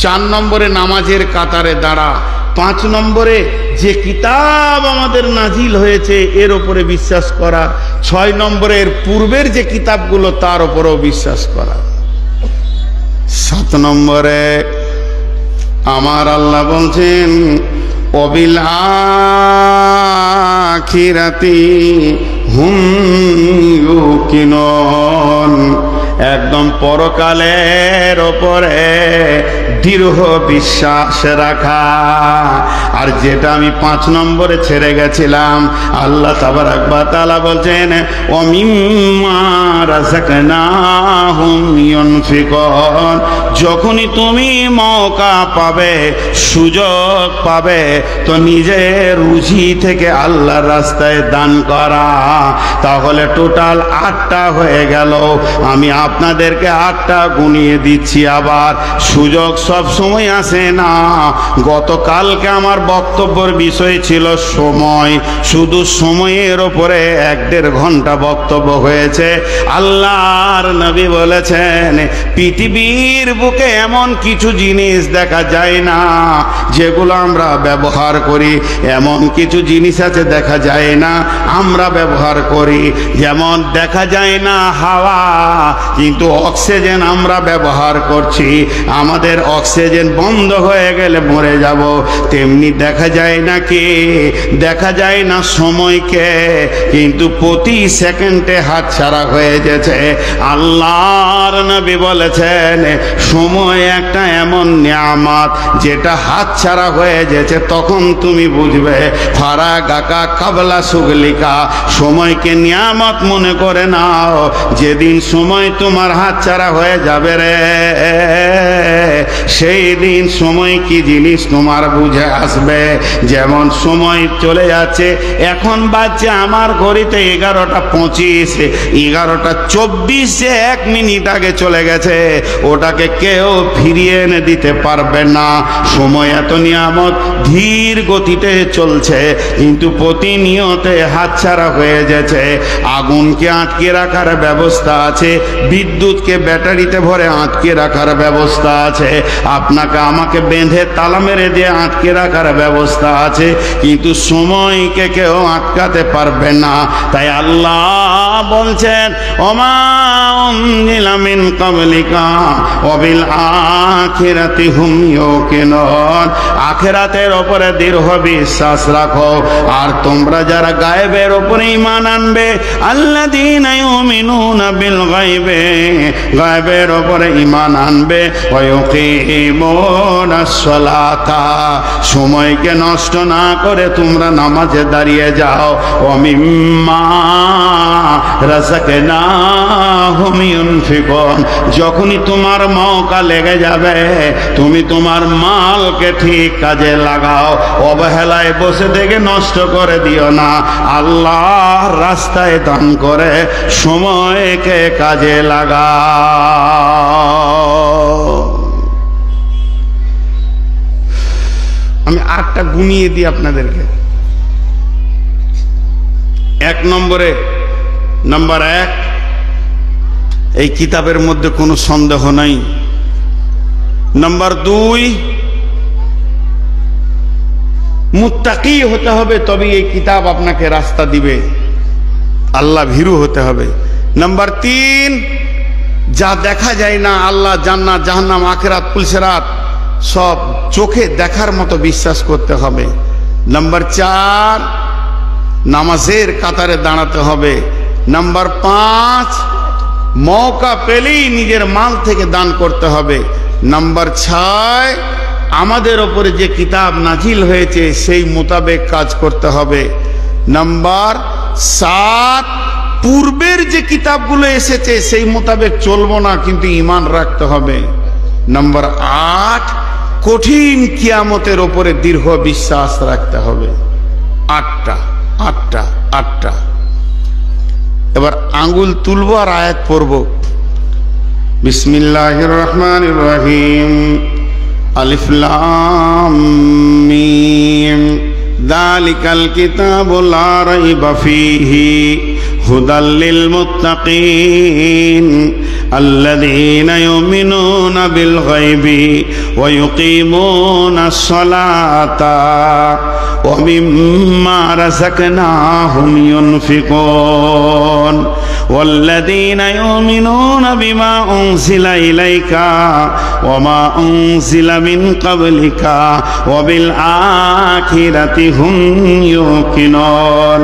4 নম্বরে নামাজের কাতারে দাঁড়া। 5 নম্বরে যে কিতাব আমাদের নাজিল হয়েছে এর উপরে বিশ্বাস করা। 6 নম্বরে এর পূর্বের যে কিতাবগুলো তার উপরেও বিশ্বাস করা। 7 নম্বরে আমার আল্লাহ বলছেন ওয়াবিল আখিরাতি হুম ইউকিনুন, একদম পরকালের ওপরে দৃঢ় বিশ্বাস রাখা। আর যেটা আমি 5 নম্বরে ছেড়ে গেছিলাম, আল্লাহ তাবারাক ওয়া তাআলা বলছেন ওয়ামিম্মা রাযাকনাহুম ইউনফিকুন, যখনই তুমি মৌকা পাবে, সুযোগ পাবে, তো নিজের রুজি থেকে আল্লাহর রাস্তায় দান করা। তাহলে টোটাল 8টা হয়ে গেল। আমি আপনাদেরকে 8টা গুনিয়ে দিচ্ছি। আবার সুযোগ সব সময় আসে না। গতকালকে আমার বক্তব্যের বিষয় ছিল সময়, শুধু সময়ের ওপরে 1-1.5 ঘন্টা বক্তব্য হয়েছে। আল্লাহর নবী বলেছেন পৃথিবীর বুকে এমন কিছু জিনিস দেখা যায় না যেগুলো আমরা ব্যবহার করি, এমন কিছু জিনিস আছে দেখা যায় না আমরা ব্যবহার করি। যেমন দেখা যায় না হাওয়া, কিন্তু অক্সিজেন আমরা ব্যবহার করছি। আমাদের অক্সিজেন বন্ধ হয়ে গেলে মরে যাব। তেমনি দেখা যায় না কি, দেখা যায় না সময়কে, কিন্তু প্রতি সেকেন্ডে হাতছাড়া হয়ে গেছে। আল্লাহর নবী বলেছেন সময় একটা এমন নিয়ামত যেটা হাতছাড়া হয়ে গেছে, তখন তুমি বুঝবে ফারা গাকা কাবলা সুগলিকা, সময়কে নিয়ামত মনে করে নাও। যেদিন সময় তোমার হাতছাড়া হয়ে যাবে রে, সেই দিন সময় কি জিনিস তোমার বুঝে আসবে। যেমন সময় চলে যাচ্ছে, এখন বাজছে আমার ঘড়িতে 11টা 25, 11টা 24, 1 মিনিট আগে চলে গেছে, ওটাকে কেউ ফিরিয়ে এনে দিতে পারবে না। সময় এত নিয়ামত, ধীর গতিতে চলছে, কিন্তু প্রতিনিয়ত হাতছাড়া হয়ে যাচ্ছে। আগুনকে আটকে রাখার ব্যবস্থা আছে, বিদ্যুৎকে ব্যাটারিতে ভরে আটকে রাখার ব্যবস্থা আছে, আপনাকে আমাকে বেঁধে তালা মেরে দিয়ে আটকে রাখার ব্যবস্থা আছে, কিন্তু সময়কে কেউ আটকাতে পারবে না। তাই আল্লাহ বলছেন ওমা উনজিলা মিন ক্বাবলিকা ওয়াবিল আখিরাতি হুম ইউকিনুন, আখিরাতের উপরে দৃঢ় বিশ্বাস রাখো। আর তোমরা যারা গায়েবের উপরে ঈমান আনবে, আল্লাযীনা ইউমিনুনা বিল গায়বে, গায়েবের উপরে ঈমান আনবে, ওয়া ইউকিমুনাস সালাতা, সময়কে নষ্ট না করে তোমরা নামাজে দাঁড়িয়ে যাও। ওয়া মিম্মা রাযাকনাহুম ইউনফিকুন, যখনই তোমার মৌকা লেগে যাবে তুমি তোমার মালকে ঠিক কাজে লাগাও, অবহেলায় বসে থেকে নষ্ট করে দিও না। আল্লাহর রাস্তায় দান করে সময়কে কাজে লাগাও। আমি 8টা গুনিয়ে দিই আপনাদেরকে। 1 নম্বরে, নাম্বার 1, এই কিতাবের মধ্যে কোনো সন্দেহ নাই। নাম্বার 2, মুত্তাকি হতে হবে, তবে এই কিতাব আপনাকে রাস্তা দিবে। আল্লাহ ভীরু হতে হবে। নাম্বার 3, যা দেখা যায় না, আল্লাহ, জান্নাত, জাহান্নাম, আখিরাত, পুলসিরাত, সব চোখে দেখার মতো বিশ্বাস করতে হবে। নাম্বার 4, নামাজের কাতারে দাঁড়াতে হবে। নাম্বার 5, মৌকা পেলেই নিজের মাল থেকে দান করতে হবে। নাম্বার 6, আমাদের ওপরে যে কিতাব নাজিল হয়েছে সেই মোতাবেক কাজ করতে হবে। নাম্বার 7, পূর্বের যে কিতাবগুলো এসেছে সেই মোতাবেক চলবো না, কিন্তু ঈমান রাখতে হবে। নাম্বার 8, কঠিন কিয়ামতের ওপরে দৃঢ় বিশ্বাস রাখতে হবে। 8টা। এবার আঙ্গুল তুলবো আর আয়াত পড়বো। বিসমিল্লাহির রহমানির রহিম। আলিফ লাম মিম যালিকাল কিতাবু লা রাইবা ফীহি হুদাল লিল মুত্তাকিন আল্লাযীনা ইউমিনুনা বিল গায়বি ওয়া ইউকিমুনাস সালাতা ওয়া মিম্মা রাযাকনাহুম ইউনফিকুন والذين يؤمنون بما أنزل إليك وما أنزل من قبلك وبالآخرة هم يوقنون।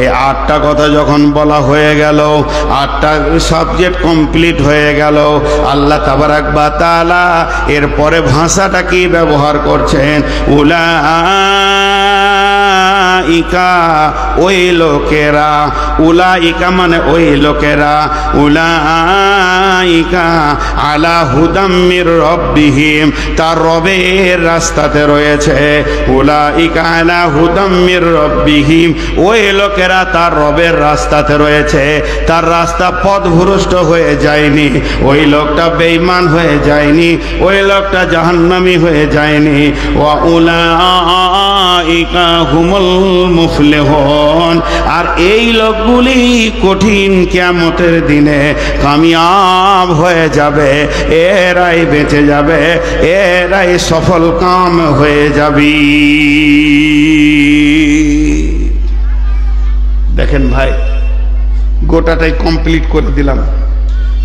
এই 8টা কথা যখন বলা হয়ে গেল, 8টা সাবজেক্ট কমপ্লিট হয়ে গেল, আল্লাহ তাবারাক ওয়া তাআলা এরপরে ভাষাটা কি ব্যবহার করছেন? উলাইকা, ওই লোকেরা। উলাইকা মানে ওই লোকেরা। উলাইকা আলা হুদাম মির রব্বিহিম, তার রবের রাস্তাতে রয়েছে। উলাইকা আলা হুদাম মির রব্বিহিম, ওই লোকেরা তার রবের রাস্তাতে রয়েছে। তার রাস্তা পথভ্রষ্ট হয়ে যায়নি, ওই লোকটা বেঈমান হয়ে যায়নি, ওই লোকটা জাহান্নামী হয়ে যায়নি। ওয়া উলাইকা হুমুল মুফলিহুন, আর এই লোকগুলি কঠিন কিয়ামতের দিনে কামিয়াব হয়ে যাবে, এরাই বেঁচে যাবে, এরাই সফল কাম হয়ে যাবে। দেখেন ভাই, গোটাটাই কমপ্লিট করে দিলাম,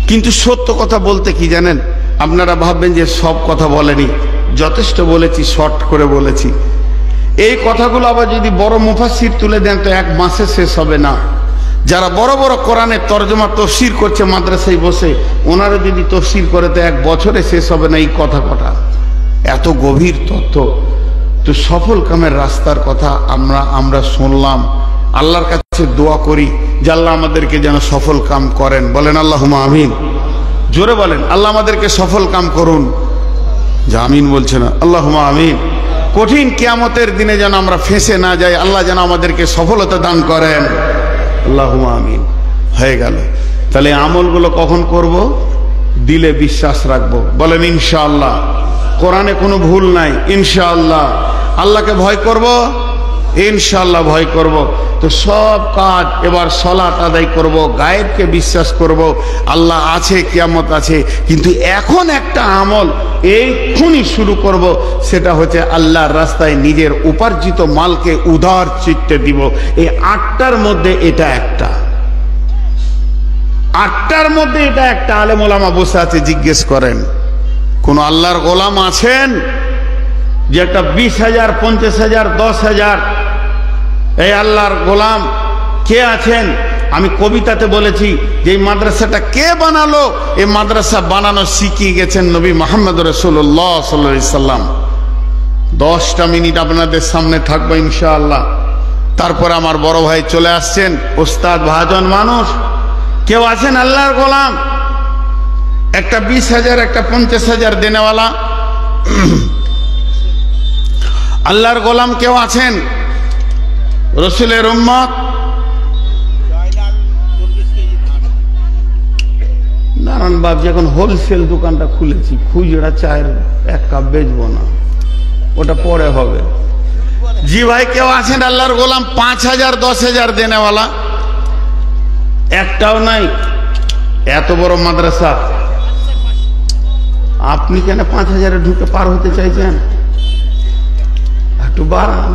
কিন্তু সত্য কথা বলতে কি জানেন, আপনারা ভাববেন যে সব কথা বলেনি, যথেষ্ট বলেছি, শর্ট করে বলেছি। এই কথাগুলো আবার যদি বড় মুফাসসির তুলে দেন তো 1 মাসে শেষ হবে না। যারা বড় বড় কোরআনের তরজমা তফসির করছে মাদ্রাসায় বসে, ওনারা যদি তফসির করে তো 1 বছরে শেষ হবে না এই কথা কটা। এত গভীর তথ্য। তো সফল কামের রাস্তার কথা আমরা শুনলাম। আল্লাহর কাছে দোয়া করি যে আল্লাহ আমাদেরকে যেন সফল কাম করেন। বলেন আল্লাহুম্মা আমিন। জোরে বলেন, আল্লাহ আমাদেরকে সফল কাম করুন। যে আমিন বলছে না, আল্লাহুম্মা আমিন। কঠিন কিয়ামতের দিনে যেন আমরা ফেঁসে না যাই, আল্লাহ যেন আমাদেরকে সফলতা দান করেন। আল্লাহুম্মা আমিন। হয়ে গেল। তাহলে আমলগুলো কখন করব? দিলে বিশ্বাস রাখবো। বলেন ইনশাআল্লাহ। কোরআনে কোনো ভুল নাই, ইনশাআল্লাহ। আল্লাহকে ভয় করব, ইনশাআল্লাহ ভয় করব। তো সব কাজ এবার সালাত আদায় করব, গায়েবকে বিশ্বাস করব, আল্লাহ আছে, কিয়ামত আছে। কিন্তু এখন একটা আমল এইক্ষুনি শুরু করব, সেটা হচ্ছে আল্লাহর রাস্তায় নিজের উপার্জিত মালকে উদার চিত্তে দিব। এই 8টার মধ্যে এটা একটা, 8টার মধ্যে এটা একটা। আলেম ওলামা বসে আছে, জিজ্ঞেস করেন কোন আল্লাহর গোলাম আছেন যে একটা 20,000, 50,000, 10,000 এই আল্লাহর গোলাম কে আছেন? আমি কবিতাতে বলেছি যে এই মাদ্রাসাটা কে বানালো? এই মাদ্রাসা বানানো শিখিয়ে গেছেন নবী মুহাম্মদ রাসূলুল্লাহ সাল্লাল্লাহু আলাইহি সাল্লাম। 10টা মিনিট আপনাদের সামনে থাকবো ইনশাআল্লাহ। তারপর আমার বড় ভাই চলে আসছেন, ওস্তাদ ভাজন মানুষ। কেউ আছেন আল্লাহর গোলাম, একটা 20,000, একটা 50,000 দেনেওয়ালা আল্লাহর গোলাম কেউ আছেন? রসুলের উম্মত? নারায়ণ বাবজি এখন হোলসেল দোকানটা খুলেছি, খুচরা চায়ের 1 কাপ বেচবো না, ওটা পরে হবে। জি ভাই, কেউ আছেন আল্লাহর গোলাম 5,000, 10,000 দেনেওয়ালা? একটাও নাই। এত বড় মাদ্রাসা, আপনি কেন 5,000-এ ঢুকে পার হতে চাইছেন? একটু বাড়ান।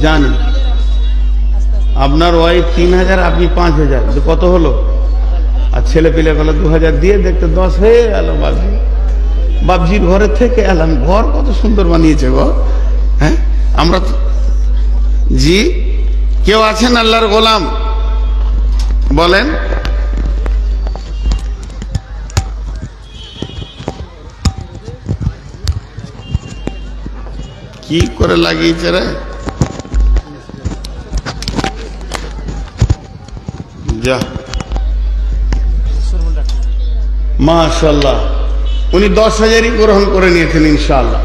জানি আপনার ওয়াইফ 3000, আপনি 5000, কত হলো? আর ছেলে পেলে গেল 2000 দিয়ে, দেখতে 10 হয়ে গেল। বাবজির ঘরে থেকে এলাম, ঘর কত সুন্দর বানিয়েছে গো। হ্যাঁ, আমরা জি, কেউ আছেন আল্লাহর গোলাম? বলেন। কি করে লাগিয়েছে রে? যা, মাশাআল্লাহ, উনি 10,000ই গ্রহণ করে নিয়েছেন ইনশাআল্লাহ।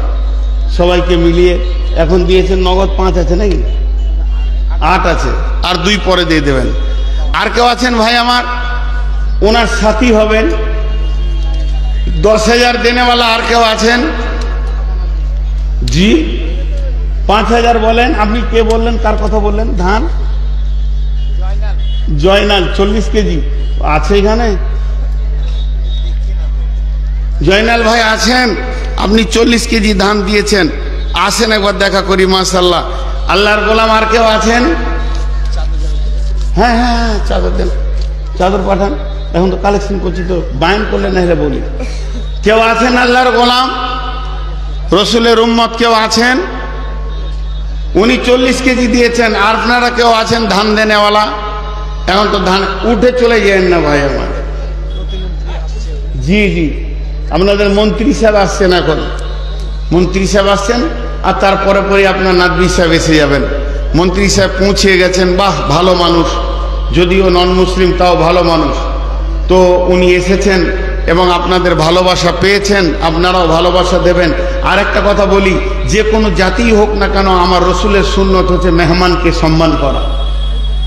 সবাইকে মিলিয়ে এখন দিয়েছেন। নগদ 5 আছে নাকি? 8 আছে, আর 2 পরে দিয়ে দেবেন। আর কেউ আছেন ভাই আমার? ওনার সাথী হবেন, 10,000 দেনেওয়ালা আর কেউ আছেন? জি, 5,000 বলেন। আপনি কে বললেন? কার কথা বললেন? ধান জয়নাল 40 কেজি আছে এখানে? জয়নাল ভাই আছেন? আপনি 40 কেজি ধান দিয়েছেন, আসেন একবার দেখা করি। মাশাআল্লাহ, আল্লাহর গোলাম আর কেউ আছেন? হ্যাঁ হ্যাঁ হ্যাঁ, চাদর দেন, চাদর পাঠান। এখন তো কালেকশন করছি, তো বায়ন করলে না হেরে বলি। কেউ আছেন আল্লাহর গোলাম, রসুলের উম্মত কেউ আছেন? উনি 40 কেজি দিয়েছেন, আর আপনারা কেউ আছেন ধান দেনেওয়ালা? এখন তো ধান উঠে চলে যান না ভাই আমার। জি জি, আপনাদের মন্ত্রী সাহেব আসছেন, এখন মন্ত্রী সাহেব আসছেন, আর তারপরে পরে আপনার নাদবি সাহেব এসে যাবেন। মন্ত্রী সাহেব পৌঁছে গেছেন, বাহ, ভালো মানুষ, যদিও নন মুসলিম তাও ভালো মানুষ। তো উনি এসেছেন এবং আপনাদের ভালোবাসা পেয়েছেন, আপনারাও ভালোবাসা দেবেন। আর একটা কথা বলি, যে কোনো জাতি হোক না কেন, আমার রসুলের সুন্নত হচ্ছে মেহমানকে সম্মান করা।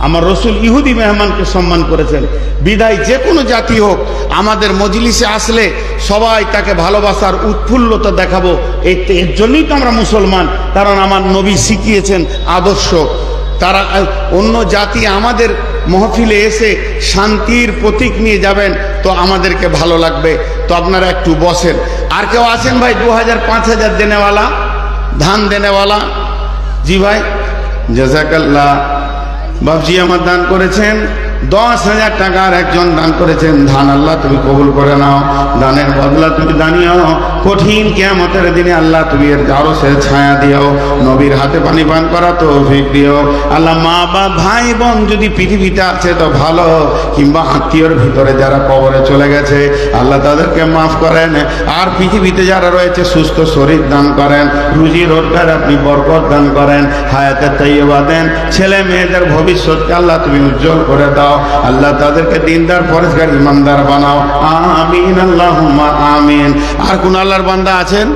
আমার রসুল ইহুদি মেহমানকে সম্মান করেছেন, বিদায় যে কোনো জাতি হোক আমাদের মজলিসে আসলে সবাই তাকে ভালোবাসার উৎফুল্লতা দেখাবো। এর জন্যই তো আমরা মুসলমান, কারণ আমার নবী শিখিয়েছেন আদর্শ। তারা অন্য জাতি আমাদের মহফিলে এসে শান্তির প্রতীক নিয়ে যাবেন, তো আমাদেরকে ভালো লাগবে। তো আপনারা একটু বসেন। আর কেউ আছেন ভাই 2000 5000 দেনেওয়ালা, ধান দেনেওয়ালা? জি ভাই, জাযাকাল্লাহ। বাবজি আমার দান করেছেন 10,000 টাকার একজন দান করেছেন। ধান আল্লাহ তুমি কবুল করে নাও, দানের বদলা তুমি দানিও। কঠিন কিয়ামতের দিনে আল্লাহ তুমি এর আরশের ছায়া দিও, নবীর হাতে পানি পান করা তৌফিক দিও। আল্লাহ, মা বাপ ভাই বোন যদি পৃথিবীতে আছে তো ভালো, কিংবা আত্মীয়র ভিতরে যারা কবরে চলে গেছে আল্লাহ তাদেরকে মাফ করেন। আর পৃথিবীতে যারা রয়েছে সুস্থ শরীর দান করেন, রুজি রোজগার আপনি বরকত দান করেন, হায়াতে তাইয়্যিবা দেন। ছেলে মেয়েদের ভবিষ্যৎকে আল্লাহ তুমি উজ্জ্বল করে দাও। আল্লাহ তাদেরকে দিনদার পরেশগার ইমানদার বানাও। আমিন, আল্লাহুম্মা আমিন। আর কোন আল্লাহর বান্দা আছেন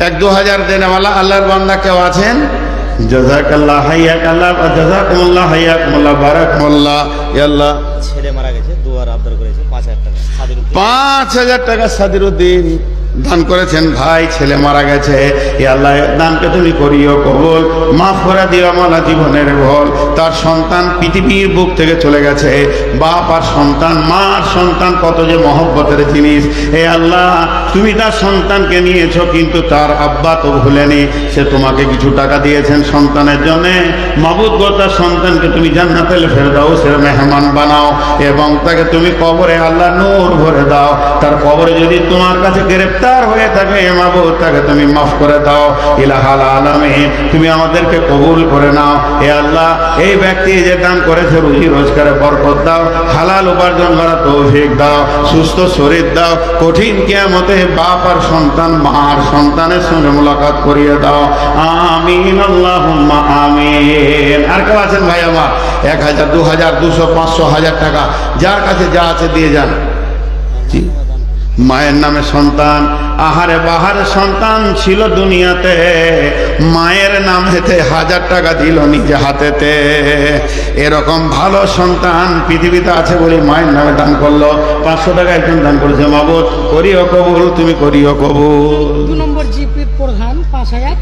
1-2 দেনেওয়ালা আল্লাহর বান্দা কেউ আছেন? জাযাকাল্লাহ, হাইয়াকাল্লাহ, জাযাকুমুল্লাহ, হাইয়াকুমুল্লাহ, বারাকাল্লাহ। ইয়া আল্লাহ, ছেলে মারা গেছে, দুয়ার আবদার করেছে 5000 টাকা। 5000 টাকা সাদিরউদ্দিন দান করেছেন। ভাই ছেলে মারা গেছে, ইয়া আল্লাহ দানকে তুমি করিও কবুল, মাফ করে দিও মাওলা জীবনের ভুল। তার সন্তান পৃথিবীর বুক থেকে চলে গেছে। বাপ আর সন্তান, মা আর সন্তান কত যে মহব্বতের জিনিস। হে আল্লাহ, তুমি তার সন্তানকে নিয়েছো, কিন্তু তার আব্বা তো ভুলেনি, সে তোমাকে কিছু টাকা দিয়েছেন সন্তানের জন্য। মাবুদ গো, তার সন্তানকে তুমি জান্নাতুল ফেরদাউসের মেহমান বানাও এবং তাকে তুমি কবরে আল্লাহ নূর ভরে দাও। তার কবরে যদি তোমার কাছে গ্রেফতার হয়ে থাকে মাবুদ, তাকে তুমি মাফ করে দাও। ইলাহাল আলামিন, তুমি আমাদেরকে কবুল করে নাও। হে আল্লাহ, এই ব্যক্তি যে দান করেছে রুজি রোজগারে বরকত দাও, হালাল উপার্জন করার তৌফিক দাও, সুস্থ শরীর দাও। কঠিন কিয়ামতে বাপ আর সন্তান, মা আর সন্তানের সঙ্গে মুলাকাত করিয়ে দাও। আমিন, আল্লাহুম্মা আমিন। আর কেউ আছেন ভাই আমার? 1000 2000 200 500 1000 টাকা, যার কাছে যা আছে দিয়ে যান। মায়ের নামে সন্তান, আহারে বাহারে সন্তান ছিল দুনিয়াতে, মায়ের নামেতে 1000 টাকা দিল নিজে হাতেতে। এরকম ভালো সন্তান পৃথিবীতে আছে বলে মায়ের নামে দান করলো। 500 টাকা একজন দান করেছে। মাবুদ করিও কবুল, তুমি করিও কবুল। 2 নম্বর জিপির প্রধান 5000।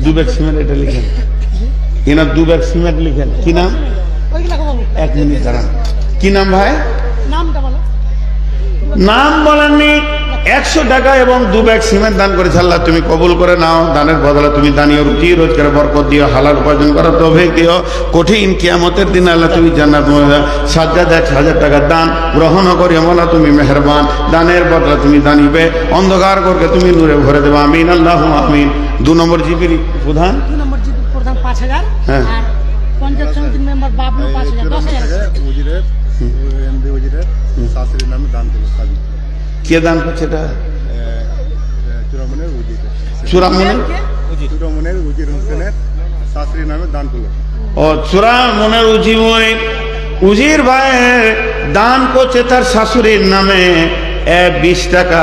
2 ব্যাগ সিমেন্ট এটা লিখেন, এনার 2 ব্যাগ সিমেন্ট লিখেন। কি নাম? ওইগুলা কবুল। 1 মিনিট দাঁড়ান। কি নাম ভাই? নামটা বলো। নাম বলেননি? 100 টাকা এবং 2 ব্যাগ সিমেন্ট দান করেছে, আল্লাহ তুমি কবুল করে নাও। দানের বদলে তুমি দানীয় রুটি রোজগারে বরকত দিও, হালাল উপার্জন করার তৌফিক দিও। কঠিন কিয়ামতের দিন আল্লাহ তুমি জান্নাত সাজ্জাদ 1000 টাকা দান গ্রহণ করি মওলা তুমি মেহেরবান। দানের বদলে তুমি দানিবে, অন্ধকার করকে তুমি নূরে ভরে দেবে। আমিন আল্লাহুম্মা আমিন। 2 নম্বর জিপির প্রধান 2 নম্বর জিপির প্রধান 5000, হ্যাঁ। আর পঞ্চায়েত সমিতির মেম্বার বাবলু 5000, 10000 উজিরের এমডি উজিরের শাশুড়ির নামে দান করলো কাজী কে দান করছে এটা? চূড়ামনের উজির কে? উজির হোসেনের শাশুড়ির নামে দান করলো। ও চূড়ামনের উজির ভাই দান করছে তার শাশুড়ির নামে 20 টাকা,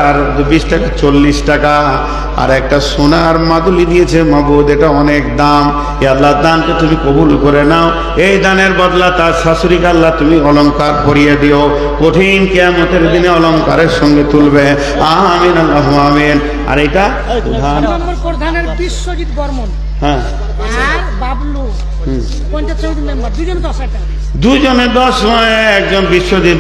20 টাকা 40 টাকা, আর একটা সোনার মাদুলি দিয়েছে। মাবুদ এটা অনেক দাম, এ আল্লাহ দানকে তুমি কবুল করে নাও। এই দানের বদলা তার শাশুড়িকে আল্লাহ তুমি অলংকার পরিয়ে দিও, কঠিন কিয়ামতের দিনে অলংকারের সঙ্গে তুলবে। আমিন আল্লাহুম্মা আমিন। আর এটা প্রধান 2 নম্বর প্রধানের বিশ্বজিৎ বর্মন হ্যাঁ আর বাবলু পঞ্চায়েত সমিতির মেম্বার, দুজন 10000 টাকা। দুজনে 10, একজন বিশ্বজিৎ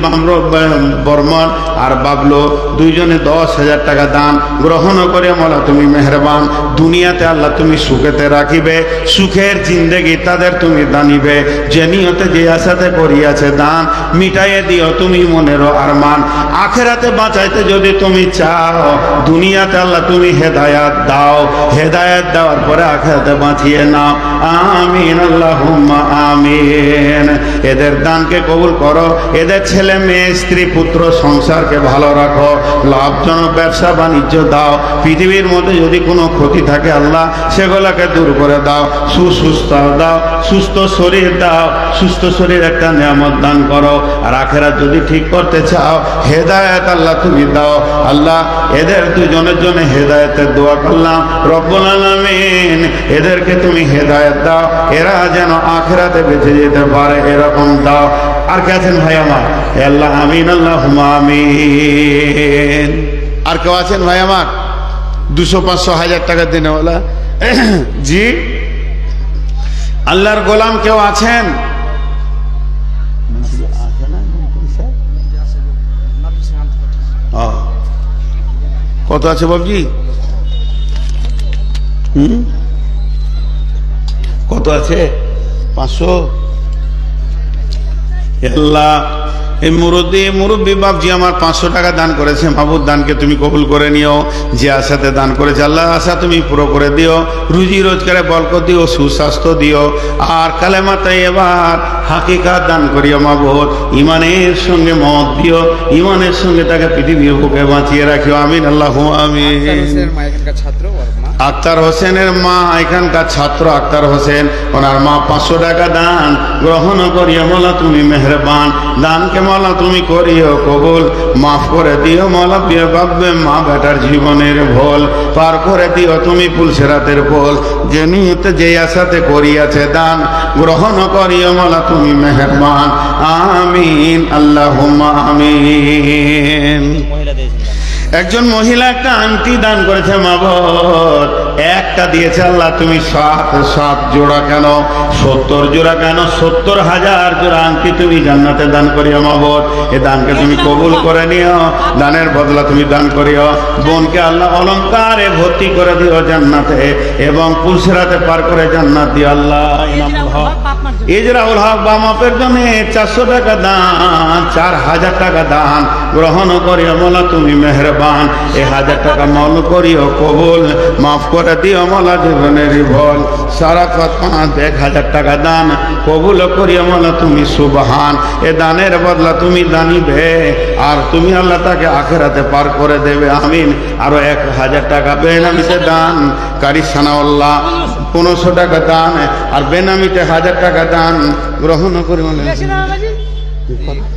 বর্মন আর বাবলু, দুইজনে 10,000 টাকা দান গ্রহণ করে মওলা তুমি মেহেরবান। দুনিয়াতে আল্লাহ তুমি সুখেতে রাখিবে, সুখের জিন্দেগি তাদের তুমি দানিবে। যে নিয়তে যে আশাতে করিয়াছে দান মিটাইয়ে দিও তুমি মনেরও আরমান। আখেরাতে বাঁচাইতে যদি তুমি চাও, দুনিয়াতে আল্লাহ তুমি হেদায়াত দাও, হেদায়াত দেওয়ার পরে আখেরাতে বাঁচিয়ে নাও। আমিন আল্লাহুম্মা আমিন। এদের দানকে কবুল করো, এদের ছেলে মেয়ে স্ত্রী পুত্র সংসারকে ভালো রাখো, লাভজনক ব্যবসা বাণিজ্য দাও। পৃথিবীর মধ্যে যদি কোনো ক্ষতি থাকে আল্লাহ সেগুলোকে দূর করে দাও। সুস্থ দাও, সুস্থ শরীর দাও, সুস্থ শরীর একটা নিয়ামত দান করো। আর আখেরাত যদি ঠিক করতে চাও হেদায়েত আল্লাহ তুমি দাও। আল্লাহ এদের দুজনের জন্য হেদায়েতের দোয়া করলাম। রব্বুল আলামিন এদেরকে তুমি হেদায়েত দাও, এরা যেন আখেরাতে বেঁচে যেতে পারে এরকম দাও। আর কে আছেন ভাই আমার? আল্লাহ আমিন আল্লাহুম্মা আমিন। আর কেউ আছেন ভাই আমার 200, 500, 1000 টাকা দিনে ওলা? জি আল্লাহর গোলাম কেউ আছেন? কত আছে বাবজি? কত আছে? 500? আল্লাহ এই মুরব্বী বাপজি আমার 500 টাকা দান করেছে। মাহবুব দানকে তুমি কবুল করে নিও। যে আশাতে দান করেছে আল্লাহ আশা তুমি পুরো করে দিও, রুজি রোজগারে বরকত দিও, সুস্বাস্থ্য দিও। আর কালেমাতে এবার হাকিকাত দান করিও মাহবুব, ইমানের সঙ্গে মত দিও, ইমানের সঙ্গে তাকে পৃথিবীর বুকে বাঁচিয়ে রাখিও। আমিন আল্লাহুম্মা আমিন। আক্তার হোসেনের মা এখানকার ছাত্র আক্তার হোসেন, ওনার মা 500 টাকা দান গ্রহণ করিও মওলা তুমি মেহেরবান। দানকে মওলা তুমি করিও কবুল, মাফ করে দিও মওলা প্রিয় বাব্বে মা বেটার জীবনের ভুল পার করে দিও তুমি পুলসেরাতের পোল। যে নিয়তে যে আশাতে করিয়াছে দান গ্রহণ করিও মওলা তুমি মেহেরবান। আমিন আল্লাহুম্মা আমিন। মহিলা দিয়েছেন দান। একজন মহিলা একটা আংটি দান করেছে মাবদ, একটা দিয়েছে আল্লাহ তুমি 7 জোড়া কেন 70 জোড়া কেন 70,000 জোড়া আংটি তুমি জান্নাতে দান করিও মাবদ। এ দানকে তুমি কবুল করে নিও, দানের বদলা তুমি দান করিও। বোনকে আল্লাহ অলংকারে ভর্তি করে দিও জান্নাতে, এবং পুলসিরাতে পার করে জান্নাত দিও আল্লাহ। ইজরাউল হক বামাপের জন্য 400 টাকা দান, 4000 টাকা দান গ্রহণ করিও মওলা তুমি মেহেরবান। 1000 টাকা মৌল করিও কবুল, মাফ করে দিও মওলা জীবনের ভুল। সারাফত 1000 টাকা দান কবুল করিও মওলা তুমি সুবহান। এ দানের বদলা তুমি দানিবে, আর তুমি আল্লাহ তাকে আখেরাতে পার করে দেবে। আমিন। আরো 1000 টাকা বেনামিতে দান কারি সানাউল্লাহ 1500 টাকা দান, আর বেনামিতে 1000 টাকা দান গ্রহণ করি।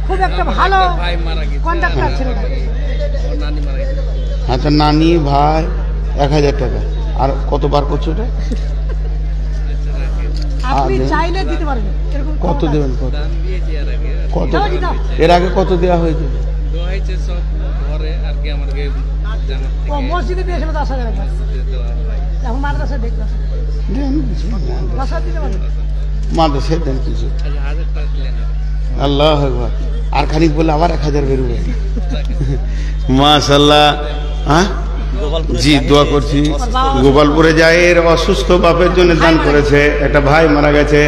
খুব একটা ভালো কন্ট্রাক্টর ছিল। আচ্ছা নানি ভাই 1000 টাকা। আর কতবার করছো এটা? আপনি চাইলে দিতে পারবেন। এরকম কত দেবেন? কত দাও, দাও। এর আগে কত দেওয়া হয়েছে? ও মসজিদে দিয়েছিল 10,000 টাকা। এখন মাদ্রাসায় দেখলাম দিতে পারবেন। মাদ্রাসায় দেন কিছু। আল্লাহ আকবার। আর খানিক বলে আবার 1000 বেরোবে। মাশাআল্লাহ। হ্যাঁ গোপালপুরে জি জানিয়েছে, দোয়া করছি। গোপালপুরে যায় এর অসুস্থ বাপের জন্য দান করেছে, একটা ভাই মারা গেছে।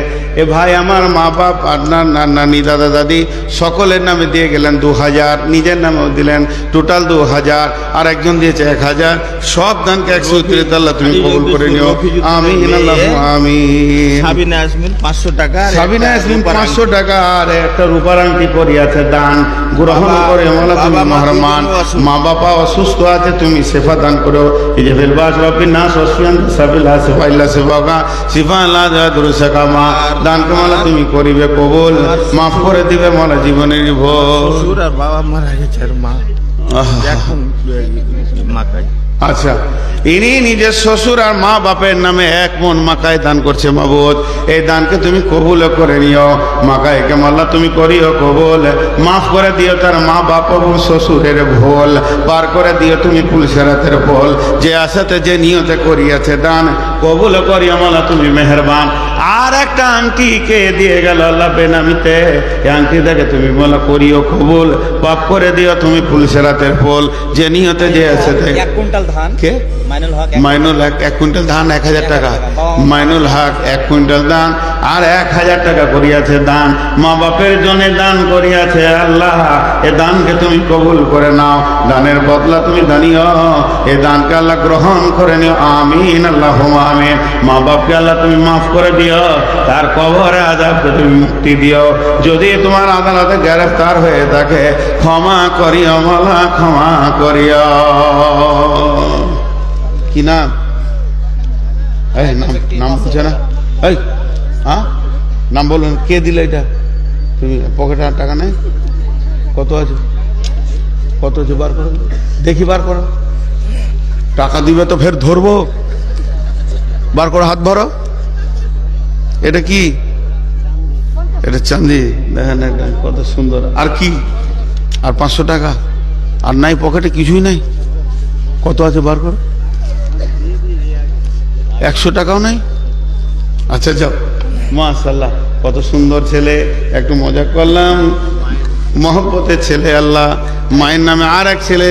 এ ভাই আমার মা বাপ আপনার নানি দাদা দাদি সকলের নামে দিয়ে গেলেন 2000, নিজের নামেও দিলেন, টোটাল 2000, আর একজন দিয়েছে 1000। সব দানকে 130 আল্লাহ তুমি কবুল করে নিও, আমিন আল্লাহুম্মা আমিন। সাবিনা ইয়াসমিন 500 টাকা, আর সাবিনা একটা ইয়াসমিন রূপার 500 টাকা আর একটা রূপার আংটি করিয়াছে দান, গ্রহণ করে মাওলা তুমি বাবা মা মেহরবান। দুজনেও অসুস্থ। মা বাবা অসুস্থ আছে, তুমি শেফা দান করো। এই যে ফিলবাস রব্বিন নাস ওয়াসফিয়ান সাবিলা শিফা ইল্লা শিফাকা শিফা লা যাদুরুসাকা মা দান কে মাওলা তুমি করিবে কবুল, মাফ করে দিবে মাওলা জীবনের ভুল। শ্বশুর আর বাবা মারা গেছে, আর মা এখন মাকাই। আচ্ছা, ইনি নিজের শ্বশুর আর মা বাপের নামে 1 মণ মাকায় দান করছে। মাবুদ এই দানকে তুমি কবুল করে নিও, মাকায়কে মাল্লা তুমি করিও কবুল, মাফ করে দিও তার মা বাপ এবং শ্বশুরের ভুল, পার করে দিও তুমি পুলসেরাতের ভুল। যে আশাতে যে নিয়তে করিয়াছে দান কবুল করিও মাল্লা তুমি মেহেরবান। আর একটা আংটি কে দিয়ে গেল আল্লাহ বেনামিতে, এই আংটি দেখে তুমি মাল্লা করিও কবুল, পাপ করে দিও তুমি পুলসেরাতের ভুল। যে নিয়তে যে আছে 1 কুইন্টাল ধান কে মাইনুল হক মাইনুল হক 1 কুইন্টাল ধান 1000 টাকা, মাইনুল হক 1 কুইন্টাল ধান আর 1000 টাকা করিয়াছে দান, মা বাপের জন্য দান করিয়াছে। আল্লাহ এ দানকে তুমি কবুল করে নাও, দানের বদলা তুমি দানিও, এ দানকে আল্লাহ গ্রহণ করে নিও, আমিন আল্লাহুম্মা আমিন। মা বাপকে আল্লাহ তুমি মাফ করে দিও, তার কবরে আযাবকে তুমি মুক্তি দিও, যদি তোমার আদালতে গ্রেফতার হয়ে থাকে ক্ষমা করিও মাওলা, ক্ষমা করিও। কি নাম? এই নাম বুঝছে না? এই হ্যাঁ নাম বলুন, কে দিলে এটা? তুমি পকেটে আর টাকা নেই? কত আছে? কত আছে বার করো দেখি, বার করো। টাকা দিবে তো ফের ধরবো, বার করো, হাত ভরো। এটা কি? এটা চাঁদি, দেখেন একদম কত সুন্দর। আর কি? আর 500 টাকা আর নাই পকেটে, কিছুই নাই। কত আছে বার করো? 100 টাকাও নাই? আচ্ছা যাও, মাশাআল্লাহ কত সুন্দর ছেলে, একটু মজা করলাম, মহব্বতের ছেলে। আল্লাহ মায়ের নামে আর এক ছেলে,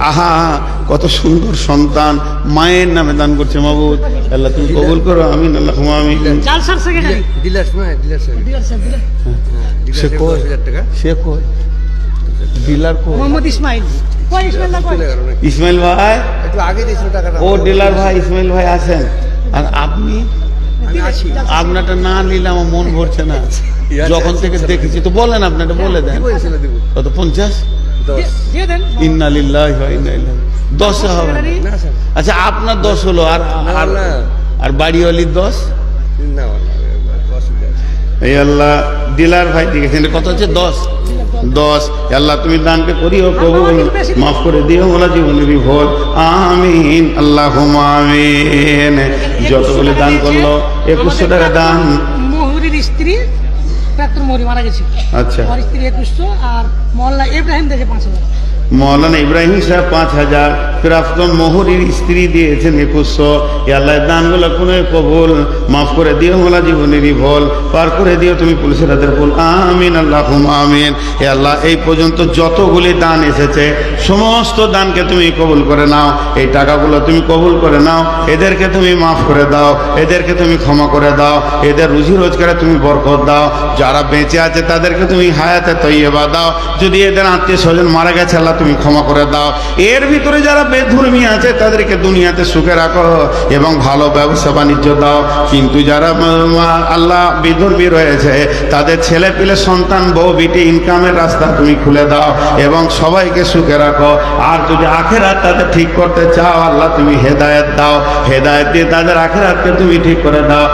আহা কত সুন্দর সন্তান, মায়ের নামে দান করছে। মাবুদ আল্লাহ তুমি কবুল করো, আমিন আল্লাহুম্মা আমিন। জালসার সেক্রেটারি ডিলার ডিলার সাহেব সে কই? 10,000 টাকা। সে কই? ডিলার কই? মোহাম্মদ ইসমাইল কই? ইসমাইল না কই? ইসমাইল ভাই, একটু আগে দিয়েছিল টাকাটা। ও ডিলার ভাই ইসমাইল ভাই আছেন। আর আপনি? আমি আছি। আপনারটা না নিলে আমার মন ভরছে না, যখন থেকে দেখেছি। তো বলেন, আপনারটা বলে দেন। কি বলেছিল দেব? কত? 50? 10। দিয়ে দেন। ইন্না লিল্লাহি ওয়া ইন্না ইলাইহি। 10 হবে না? না স্যার, আচ্ছা আপনার 10 হলো, আর না। আর বাড়িওয়ালির 10? না অসুবিধা আছে। এই আল্লাহ ডিলার ভাই দিয়েছেন, কত হচ্ছে? 10। আল্লাহ তুমি দানকে করিও কবুল, মাফ করে দিও ওলা জীবনের ভুল, আমিন আল্লাহুম্মা আমিন। যতগুলো দান করলো 2100 টাকা দান। মহুরির স্ত্রী পেত্র মহুরি মারা গেছে, আচ্ছা, আর স্ত্রী 2100, আর মোল্লা ইব্রাহিম দিয়েছে 5000। মৌলানা ইব্রাহিম সাহেব 5000, প্রাপ্তম মোহরির স্ত্রী দিয়েছেন 2100। আল্লাহ দানগুলো কোনো কবুল, মাফ করে দিও মোলা জীবনেরই ভুল, পার করে দিও তুমি পুলিশের হাতের ভুল, আমিন আল্লাহুম্মা আমিন। হে আল্লাহ এই পর্যন্ত যতগুলি দান এসেছে সমস্ত দানকে তুমি কবুল করে নাও, এই টাকাগুলো তুমি কবুল করে নাও, এদেরকে তুমি মাফ করে দাও, এদেরকে তুমি ক্ষমা করে দাও, এদের রুজি রোজগারে তুমি বরকত দাও, যারা বেঁচে আছে তাদেরকে তুমি হায়াতে তৈয়বা দাও, যদি এদের আত্মীয় স্বজন মারা গেছে আল্লাহ তুমি ক্ষমা করে দাও, এর ভিতরে যারা বেধর্মী আছে তাদেরকে দুনিয়াতে সুখে রাখো এবং ভালো ব্যবসা বাণিজ্য দাও, কিন্তু যারা আল্লাহ বেধর্মী রয়েছে তাদের ছেলে পিলে সন্তান বউ বিটি ইনকামের রাস্তা তুমি খুলে দাও এবং সবাইকে সুখে রাখো। আর যদি আখেরাত তাদের ঠিক করতে চাও আল্লাহ তুমি হেদায়েত দাও, হেদায়েত দিয়ে তাদের আখেরাতকে তুমি ঠিক করে দাও,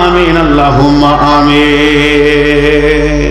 আমিন আল্লাহুম্মা আমিন।